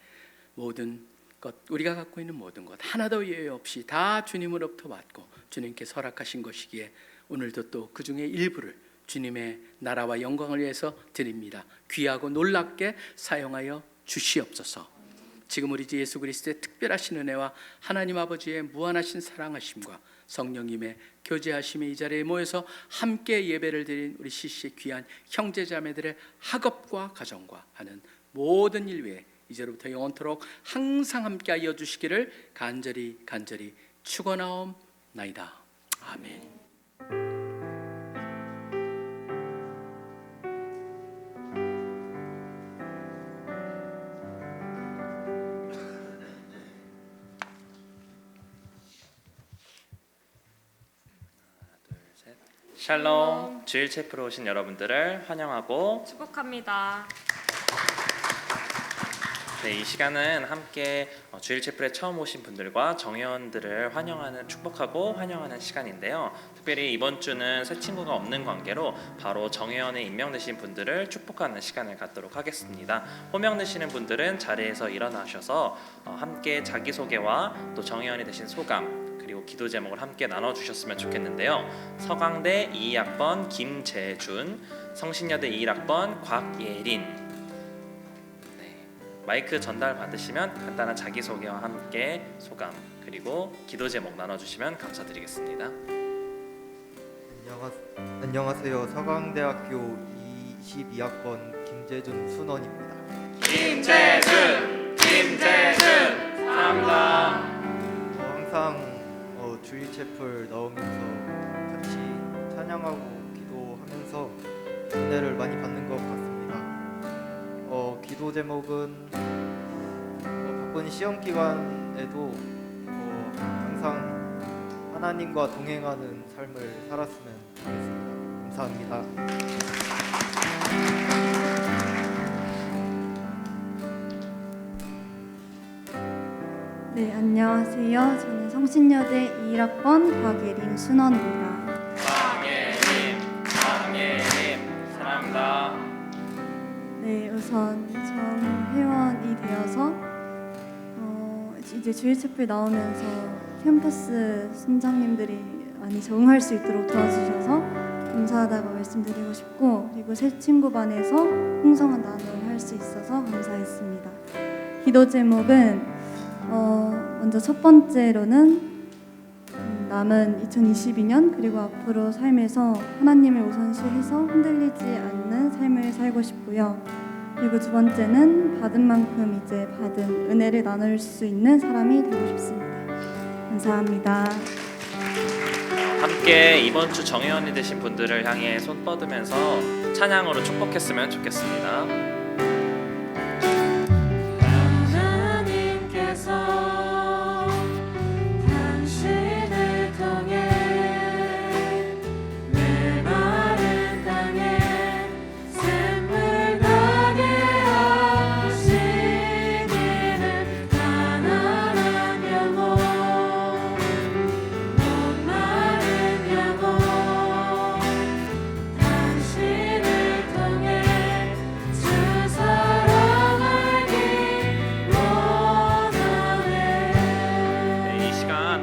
모든 것, 우리가 갖고 있는 모든 것 하나도 예외 없이 다 주님으로부터 받고 주님께 허락하신 것이기에 오늘도 또 그 중에 일부를 주님의 나라와 영광을 위해서 드립니다. 귀하고 놀랍게 사용하여 주시옵소서. 지금 우리 주 예수 그리스도의 특별하신 은혜와 하나님 아버지의 무한하신 사랑하심과 성령님의 교제하심의 이 자리에 모여서 함께 예배를 드린 우리 CC의 귀한 형제자매들의 학업과 가정과 하는 모든 일 위에 이제로부터 영원토록 항상 함께하여 주시기를 간절히 축원하옵나이다. 아멘. 샬롬, 주일 체프로 오신 여러분들을 환영하고 축복합니다. 네, 이 시간은 함께 주일 체플에 처음 오신 분들과 정회원들을 환영하는, 축복하고 환영하는 시간인데요. 특별히 이번 주는 새 친구가 없는 관계로 바로 정회원에 임명되신 분들을 축복하는 시간을 갖도록 하겠습니다. 호명되시는 분들은 자리에서 일어나셔서 함께 자기소개와 또 정회원이 되신 소감 그리고 기도 제목을 함께 나눠주셨으면 좋겠는데요. 서강대 2학번 김재준, 성신여대 2학번 곽예린. 네, 마이크 전달 받으시면 간단한 자기소개와 함께 소감 그리고 기도 제목 나눠주시면 감사드리겠습니다. 안녕하세요. 서강대학교 22학번 김재준 순원입니다. 김재준 사랑합니다. 항상 주일 채플 나오면서 같이 찬양하고 기도하면서 은혜를 많이 받는 것 같습니다. 기도 제목은 바쁜 시험 기간에도 항상 하나님과 동행하는 삶을 살았으면 좋겠습니다. 감사합니다. 네, 안녕하세요. 저는 성신여대 21학번 곽예림 순원입니다. 곽예림 사랑합니다. 네, 우선 처음 회원이 되어서 이제 주일체플 나오면서 캠퍼스 순장님들이 많이 적응할 수 있도록 도와주셔서 감사하다고 말씀드리고 싶고, 그리고 새 친구 반에서 풍성한 나눔을 할 수 있어서 감사했습니다. 기도 제목은 먼저 첫 번째로는 남은 2022년 그리고 앞으로 삶에서 하나님을 우선시해서 흔들리지 않는 삶을 살고 싶고요. 그리고 두 번째는 받은 만큼 이제 받은 은혜를 나눌 수 있는 사람이 되고 싶습니다. 감사합니다. 함께 이번 주 정회원이 되신 분들을 향해 손 뻗으면서 찬양으로 축복했으면 좋겠습니다.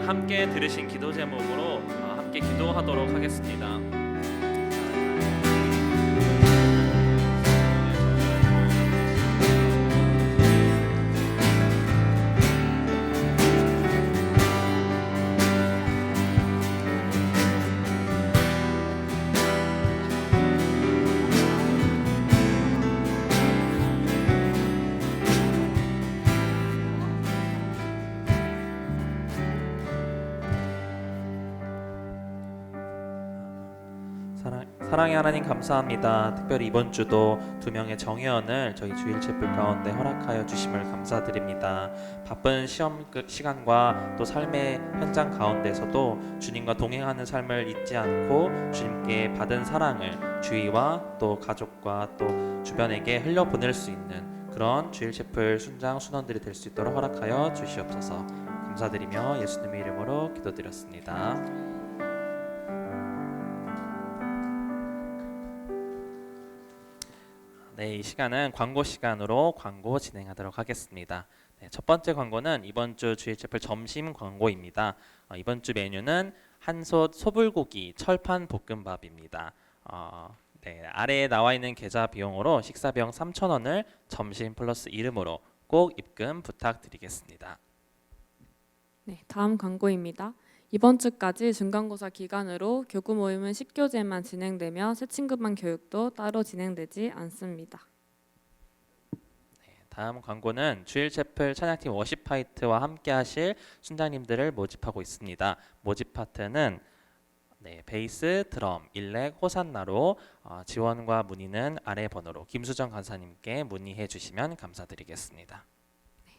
함께 들으신 기도 제목으로 함께 기도하도록 하겠습니다. 사랑의 하나님 감사합니다. 특별히 이번 주도 2명의 정회원을 저희 주일 채플 가운데 허락하여 주심을 감사드립니다. 바쁜 시험 시간과 또 삶의 현장 가운데서도 주님과 동행하는 삶을 잊지 않고 주님께 받은 사랑을 주위와 또 가족과 또 주변에게 흘려보낼 수 있는 그런 주일 채플 순장 순원들이 될 수 있도록 허락하여 주시옵소서. 감사드리며 예수님의 이름으로 기도드렸습니다. 네, 이 시간은 광고 시간으로 광고 진행하도록 하겠습니다. 네, 첫 번째 광고는 이번 주 주일 채플 점심 광고입니다. 이번 주 메뉴는 한솥 소불고기 철판 볶음밥입니다. 네, 아래에 나와 있는 계좌 비용으로 식사 비용 3,000원을 점심 플러스 이름으로 꼭 입금 부탁드리겠습니다. 네, 다음 광고입니다. 이번 주까지 중간고사 기간으로 교구 모임은 식교제만 진행되며 새친구반 교육도 따로 진행되지 않습니다. 다음 광고는 주일 채플 찬양팀 워십 파이트와 함께 하실 순장님들을 모집하고 있습니다. 모집 파트는 베이스, 드럼, 일렉, 호산나로 지원과 문의는 아래 번호로 김수정 간사님께 문의해 주시면 감사드리겠습니다.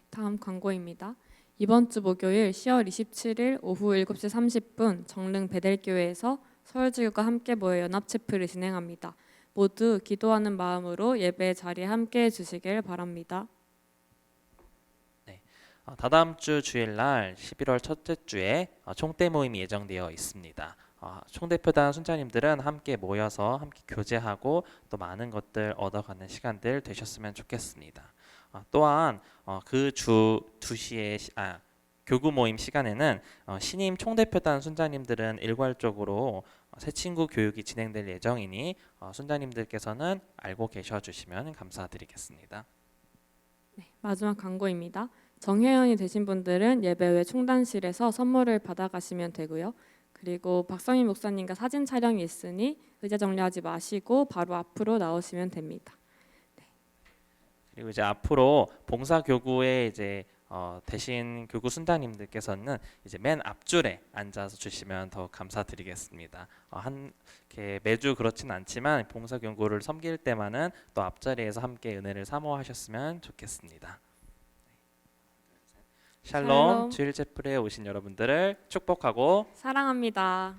다음 광고입니다. 이번 주 목요일 10월 27일 오후 7시 30분 정릉 베델교회에서 서울지교가 함께 모여 연합체플을 진행합니다. 모두 기도하는 마음으로 예배 자리에 함께해 주시길 바랍니다. 다다음 주 주일날 11월 첫째 주에 총대 모임이 예정되어 있습니다. 총대표단 순장님들은 함께 모여서 함께 교제하고 또 많은 것들 얻어가는 시간들 되셨으면 좋겠습니다. 또한 그 주 2시에 교구 모임 시간에는 신임 총대표단 순장님들은 일괄적으로 새 친구 교육이 진행될 예정이니 순장님들께서는 알고 계셔 주시면 감사드리겠습니다. 네, 마지막 광고입니다. 정회원이 되신 분들은 예배 외 총단실에서 선물을 받아가시면 되고요. 그리고 박성희 목사님과 사진 촬영이 있으니 의자 정리하지 마시고 바로 앞으로 나오시면 됩니다. 그리고 이제 앞으로 봉사교구에 이제 대신 교구 순장님들께서는 이제 맨 앞줄에 앉아서 주시면 더 감사드리겠습니다. 이렇게 매주 그렇진 않지만 봉사교구를 섬길 때만은 또 앞자리에서 함께 은혜를 사모하셨으면 좋겠습니다. 샬롬, 주일 채플에 오신 여러분들을 축복하고 사랑합니다.